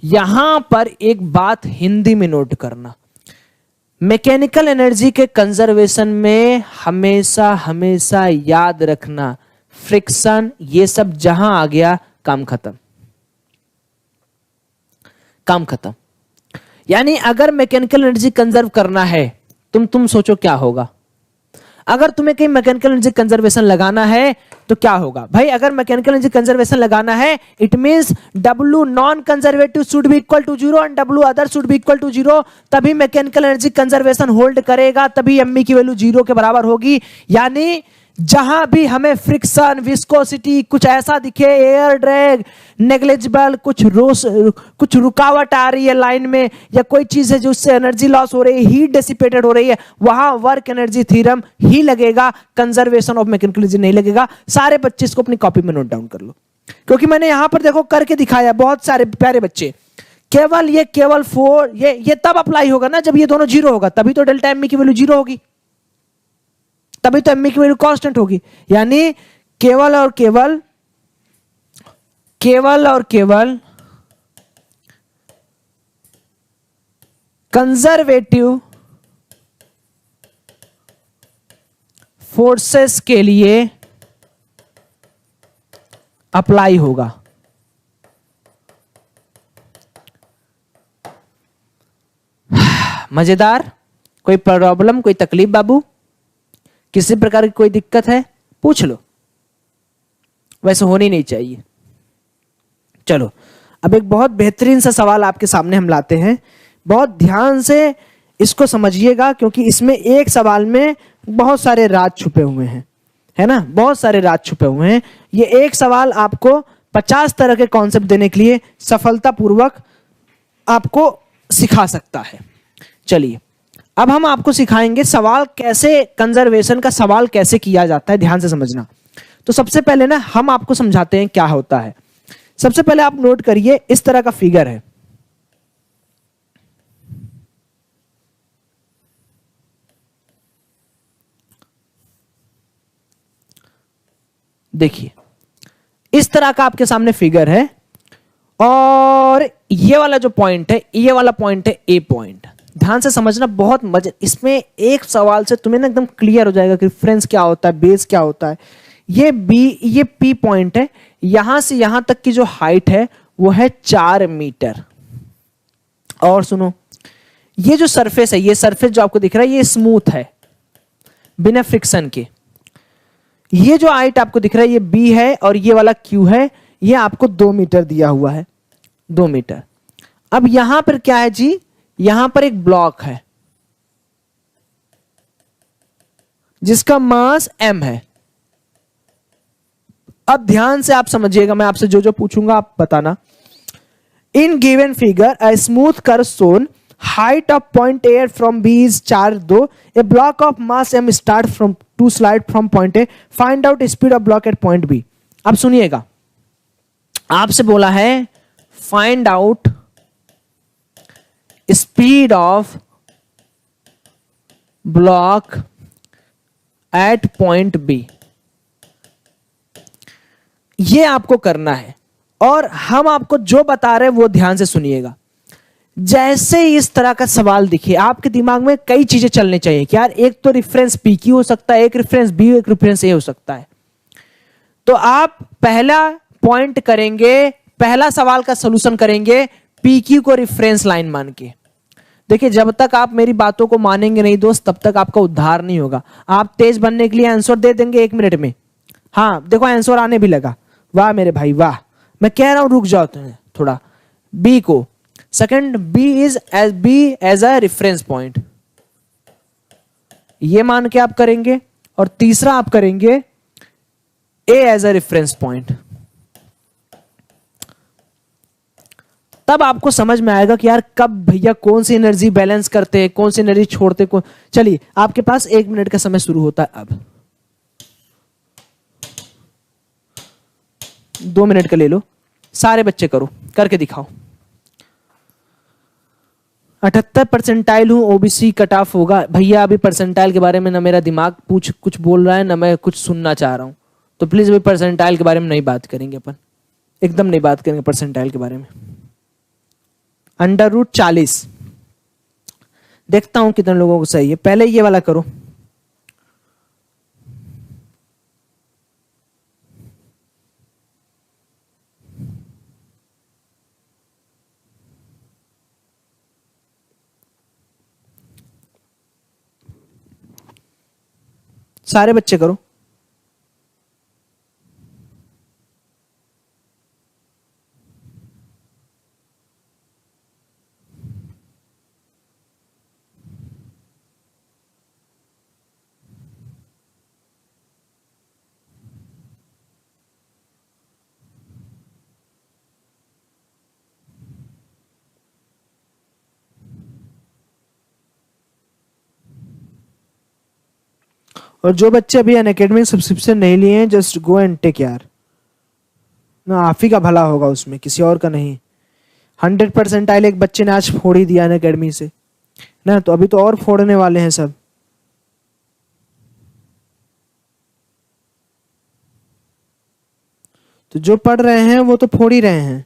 Speaker 1: यहां पर एक बात हिंदी में नोट करना, मैकेनिकल एनर्जी के कंजर्वेशन में हमेशा हमेशा याद रखना, फ्रिक्शन ये सब जहां आ गया काम खत्म, काम खत्म। यानी अगर मैकेनिकल एनर्जी कंजर्व करना है, तुम सोचो क्या होगा। अगर तुम्हें कहीं मैकेनिकल एनर्जी कंजर्वेशन लगाना है तो क्या होगा भाई? अगर मैकेनिकल एनर्जी कंजर्वेशन लगाना है, it means W non conservative should be equal to 0 and W other should be equal to 0, तभी मैकेनिकल एनर्जी कंजर्वेशन होल्ड करेगा, तभी एमई की वैल्यू 0 के बराबर होगी। यानी जहां भी हमें फ्रिक्शन, विस्कोसिटी कुछ ऐसा दिखे, एयर ड्रैग, नेग्लिजिबल, कुछ रुकावट आ रही है लाइन में, या कोई चीज है जिससे एनर्जी लॉस हो रही है, हीट डिसिपेटेड हो रही है, वहां वर्क एनर्जी थ्योरम ही लगेगा, कंजर्वेशन ऑफ मैकेनिकल एनर्जी नहीं लगेगा। सारे बच्चे इसको अपनी कॉपी में नोट डाउन कर लो, क्योंकि मैंने यहां पर देखो करके दिखाया, बहुत सारे प्यारे बच्चे। केवल 4 ये तब अप्लाई होगा ना जब ये दोनों 0 होगा, तभी तो डेल्टा एम की वैल्यू 0 होगी, तभी तो एम की वैल्यू कांस्टेंट होगी। यानी केवल और केवल कंजर्वेटिव फोर्सेस के लिए अप्लाई होगा। मजेदार? कोई प्रॉब्लम, कोई तकलीफ बाबू? किसी प्रकार की कोई दिक्कत है पूछ लो, वैसे होनी नहीं चाहिए। चलो अब एक बहुत बेहतरीन सा सवाल आपके सामने हम लाते हैं, बहुत ध्यान से इसको समझिएगा, क्योंकि इसमें एक सवाल में बहुत सारे राज छुपे हुए हैं, है ना, बहुत सारे राज छुपे हुए हैं। ये एक सवाल आपको 50 तरह के कॉन्सेप्ट देने के लिए सफलतापूर्वक आपको सिखा सकता है। चलिए अब हम आपको सिखाएंगे सवाल कैसे, कंजर्वेशन का सवाल कैसे किया जाता है, ध्यान से समझना। तो सबसे पहले ना हम आपको समझाते हैं क्या होता है। सबसे पहले आप नोट करिए, इस तरह का फिगर है, देखिए इस तरह का आपके सामने फिगर है, और ये वाला जो पॉइंट है, ये वाला पॉइंट है ए पॉइंट। ध्यान से समझना, बहुत मजे, इसमें एक सवाल से तुम्हें ना एकदम क्लियर हो जाएगा कि रिफरेंस क्या होता है, बेस क्या होता है। ये पी पॉइंट है, यहां से यहां तक की जो हाइट है वो है 4 मीटर। और सुनो, ये जो सरफेस है, ये सरफेस जो आपको दिख रहा है ये स्मूथ है बिना फ्रिक्शन के। ये जो हाइट आपको दिख रहा है ये बी है, और ये वाला क्यू है, ये आपको 2 मीटर दिया हुआ है, 2 मीटर। अब यहां पर क्या है जी, यहां पर एक ब्लॉक है जिसका मास m है। अब ध्यान से आप समझिएगा, मैं आपसे जो जो पूछूंगा आप बताना। In given figure a smooth curve shown, height of point A from B is 4 2, A block of mass m start from to slide from point A, find out speed of block at point B. अब सुनिएगा, आपसे बोला है find out speed of block at point B, ये आपको करना है। और हम आपको जो बता रहे हैं वो ध्यान से सुनिएगा। जैसे इस तरह का सवाल दिखे, आपके दिमाग में कई चीजें चलनी चाहिए कि यार एक तो रेफरेंस पी क्यू हो सकता है, एक रेफरेंस बी, एक रेफरेंस ए हो सकता है। तो आप पहला पॉइंट करेंगे, पहला सवाल का सॉल्यूशन करेंगे पी क्यू को रेफरेंस लाइन मान के। देखिए जब तक आप मेरी बातों को मानेंगे नहीं दोस्त, तब तक आपका उद्धार नहीं होगा। आप तेज बनने के लिए आंसर दे देंगे 1 मिनट में, हाँ देखो आंसर आने भी लगा, वाह मेरे भाई वाह। मैं कह रहा हूं रुक जाओ थोड़ा। बी को second, B as a reference point, ये मान के आप करेंगे, और तीसरा आप करेंगे A as a reference point. तब आपको समझ में आएगा कि यार कब भैया कौन सी एनर्जी बैलेंस करते हैं, कौन सी एनर्जी छोड़ते। चलिए आपके पास 1 मिनट का समय शुरू होता है अब। 2 मिनट का ले लो, सारे बच्चे करो, करके दिखाओ। 78 परसेंटाइल हूं, ओबीसी कट ऑफ होगा। भैया अभी परसेंटाइल के बारे में ना मेरा दिमाग कुछ बोल रहा है, ना मैं कुछ सुनना चाह रहा हूं, तो प्लीज अभी परसेंटाइल के बारे में नहीं बात करेंगे अपन, एकदम नहीं बात करेंगे परसेंटाइल के बारे में। √40 देखता हूं कितने लोगों को सही है। पहले ये वाला करो। सारे बच्चे करो। और जो बच्चे अभी अनअकैडमी सब्सक्रिप्शन नहीं लिए हैं, जस्ट गो एंड टेक यार, ना आप ही का भला होगा उसमें, किसी और का नहीं। 100 परसेंटाइल एक बच्चे ने आज फोड़ ही दिया अनअकैडमी से ना, तो अभी तो और फोड़ने वाले हैं सब। तो जो पढ़ रहे हैं वो तो फोड़ ही रहे हैं।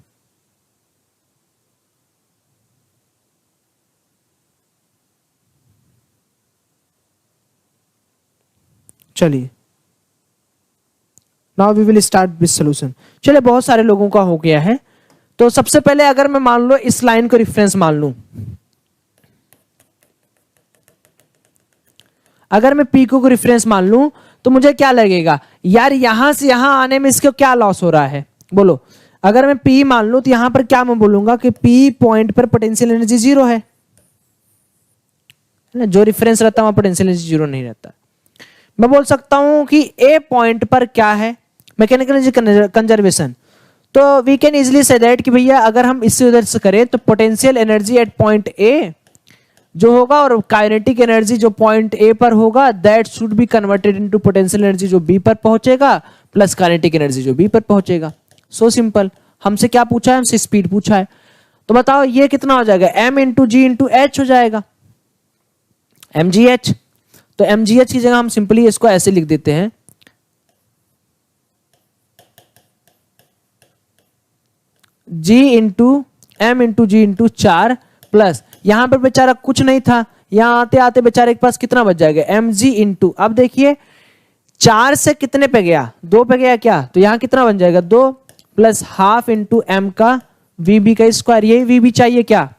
Speaker 1: चलिए now we will start with solution. चलिए बहुत सारे लोगों का हो गया है, तो सबसे पहले अगर मैं मान लो इस लाइन को रेफरेंस मान लूं, अगर मैं पी को रेफरेंस मान लूं तो मुझे क्या लगेगा यार, यहां से यहां आने में इसको क्या लॉस हो रहा है बोलो। अगर मैं पी मान लूं तो यहां पर क्या मैं बोलूंगा कि पी पॉइंट पर पोटेंशियल एनर्जी 0 है ना, जो रेफरेंस रहता है वहां पोटेंशियल एनर्जी 0 नहीं रहता। मैं बोल सकता हूं कि ए पॉइंट पर क्या है, मैकेनिकल एनर्जी कंजर्वेशन। तो we can easily say that कि भैया अगर हम इससे उधर से करें तो potential energy at point A जो होगा और काइनेटिक एनर्जी जो पॉइंट ए पर होगा that should be converted into potential energy जो बी पर पहुंचेगा प्लस काइनेटिक एनर्जी जो बी पर पहुंचेगा। So simple. हमसे क्या पूछा है, हमसे स्पीड पूछा है, तो बताओ ये कितना हो जाएगा, m इंटू जी इंटू एच हो जाएगा, mgh। तो mgh की जगह हम सिंपली इसको ऐसे लिख देते हैं, g इंटू m इंटू जी इंटू 4 प्लस यहां पर बेचारा कुछ नहीं था, यहां आते आते बेचारे के पास कितना बच जाएगा, mg इंटू, अब देखिए 4 से कितने पे गया, 2 पे गया क्या, तो यहां कितना बन जाएगा 2 प्लस हाफ इंटू m का vb का स्क्वायर। यही vb चाहिए क्या,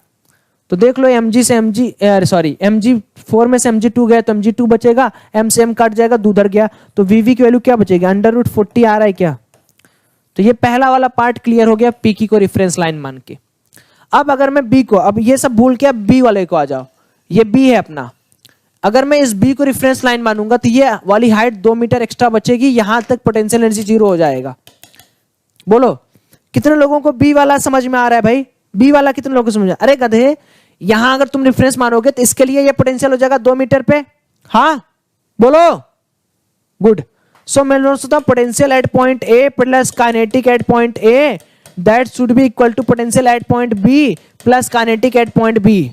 Speaker 1: तो देख लो mg से mg सॉरी mg4 में से mg2 गया तो mg2 बचेगा, m से m कट जाएगा, 2 उधर गया, तो vv की वैल्यू क्या बचेगी, √40 आ रहा है क्या। तो ये पहला वाला पार्ट क्लियर हो गया पी की को रेफरेंस लाइन मान के। अब अगर मैं बी को, अब ये सब भूल के अब बी वाले को आ जाओ, ये बी है अपना, अगर मैं इस बी को रेफरेंस लाइन मानूंगा तो ये वाली हाइट 2 मीटर एक्स्ट्रा बचेगी, यहां तक पोटेंशियल एनर्जी 0 हो जाएगा। बोलो कितने लोगों को बी वाला समझ में आ रहा है भाई, बी वाला कितने लोगों को समझ में, अरे गधे यहां अगर तुम रेफरेंस मानोगे तो इसके लिए ये पोटेंशियल हो जाएगा 2 मीटर पे, हाँ बोलो गुड। सो मैं सोचता potential at point A plus kinetic at point A that should be equal to potential at point B plus kinetic at point B.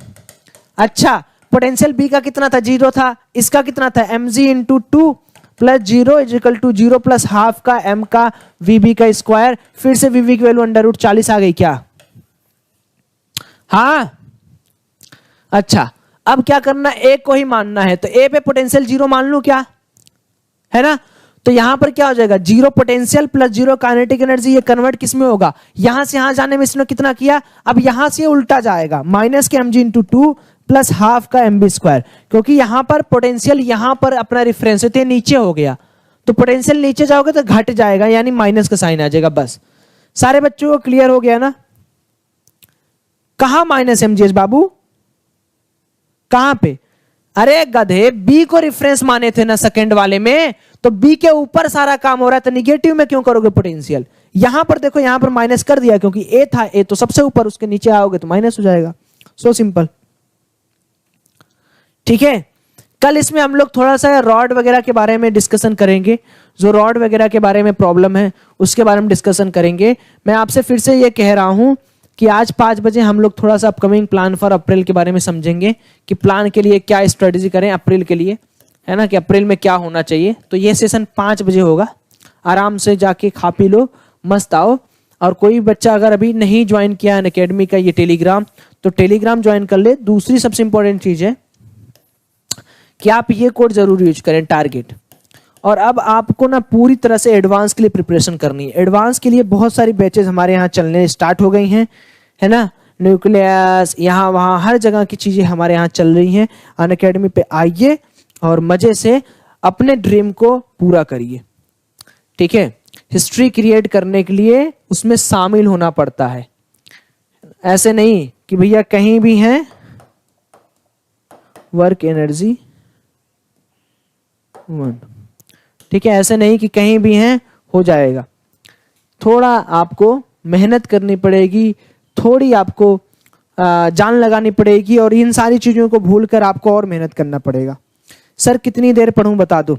Speaker 1: अच्छा पोटेंशियल बी का कितना था, 0 था, इसका कितना था mg into 2 plus 0 is equal to 0 plus half का m का vb का स्क्वायर, फिर से vb की वैल्यू √40 आ गई क्या, हाँ। अच्छा अब क्या करना, ए को ही मानना है, तो ए पे पोटेंशियल 0 मान लू क्या, है ना, तो यहां पर क्या हो जाएगा 0 पोटेंशियल प्लस 0 काइनेटिक एनर्जी, ये कन्वर्ट किस में होगा, यहां से यहां जाने में इसने कितना किया, अब यहां से उल्टा जाएगा, माइनस के mg इंटू 2 प्लस हाफ का mb स्क्वायर, क्योंकि यहां पर पोटेंशियल यहां पर अपना रिफरेंस है तो ये नीचे हो गया, तो पोटेंशियल नीचे जाओगे तो घट जाएगा, यानी माइनस का साइन आ जाएगा। बस सारे बच्चों को क्लियर हो गया ना, कहां माइनस mgh बाबू, कहां पे, अरे गधे, बी को रेफरेंस माने थे ना सेकंड वाले में, तो बी के ऊपर सारा काम हो रहा है, तो निगेटिव में क्यों करोगे पोटेंशियल? यहां पर देखो, यहां पर माइनस कर दिया क्योंकि ए था, ए तो सबसे ऊपर, उसके नीचे आओगे तो माइनस हो जाएगा। So simple. ठीक है, कल इसमें हम लोग थोड़ा सा रॉड वगैरह के बारे में डिस्कशन करेंगे, जो रॉड वगैरह के बारे में प्रॉब्लम है उसके बारे में डिस्कशन करेंगे। मैं आपसे फिर से ये कह रहा हूं कि आज 5 बजे हम लोग थोड़ा सा अपकमिंग प्लान फॉर अप्रैल के बारे में समझेंगे कि प्लान के लिए क्या स्ट्रेटेजी करें अप्रैल के लिए, है ना, कि अप्रैल में क्या होना चाहिए। तो ये सेशन 5 बजे होगा, आराम से जाके खा पी लो, मस्त आओ। और कोई बच्चा अगर अभी नहीं ज्वाइन किया है अकेडमी का ये टेलीग्राम, तो टेलीग्राम ज्वाइन कर ले। दूसरी सबसे इंपॉर्टेंट चीज है कि आप ये कोड जरूर यूज करें, टारगेट। और अब आपको ना पूरी तरह से एडवांस के लिए प्रिपरेशन करनी है। एडवांस के लिए बहुत सारी बैचेस हमारे यहाँ चलने स्टार्ट हो गई हैं, है ना, न्यूक्लियस, यहाँ वहाँ हर जगह की चीजें हमारे यहाँ चल रही हैं। अनअकैडमी पे आइए और मजे से अपने ड्रीम को पूरा करिए। ठीक है, हिस्ट्री क्रिएट करने के लिए उसमें शामिल होना पड़ता है। ऐसे नहीं कि भैया कहीं भी हैं, वर्क एनर्जी 1, ठीक है, ऐसे नहीं कि कहीं भी हैं हो जाएगा। थोड़ा आपको मेहनत करनी पड़ेगी, थोड़ी आपको जान लगानी पड़ेगी, और इन सारी चीजों को भूलकर आपको और मेहनत करना पड़ेगा। सर कितनी देर पढ़ूं बता दो।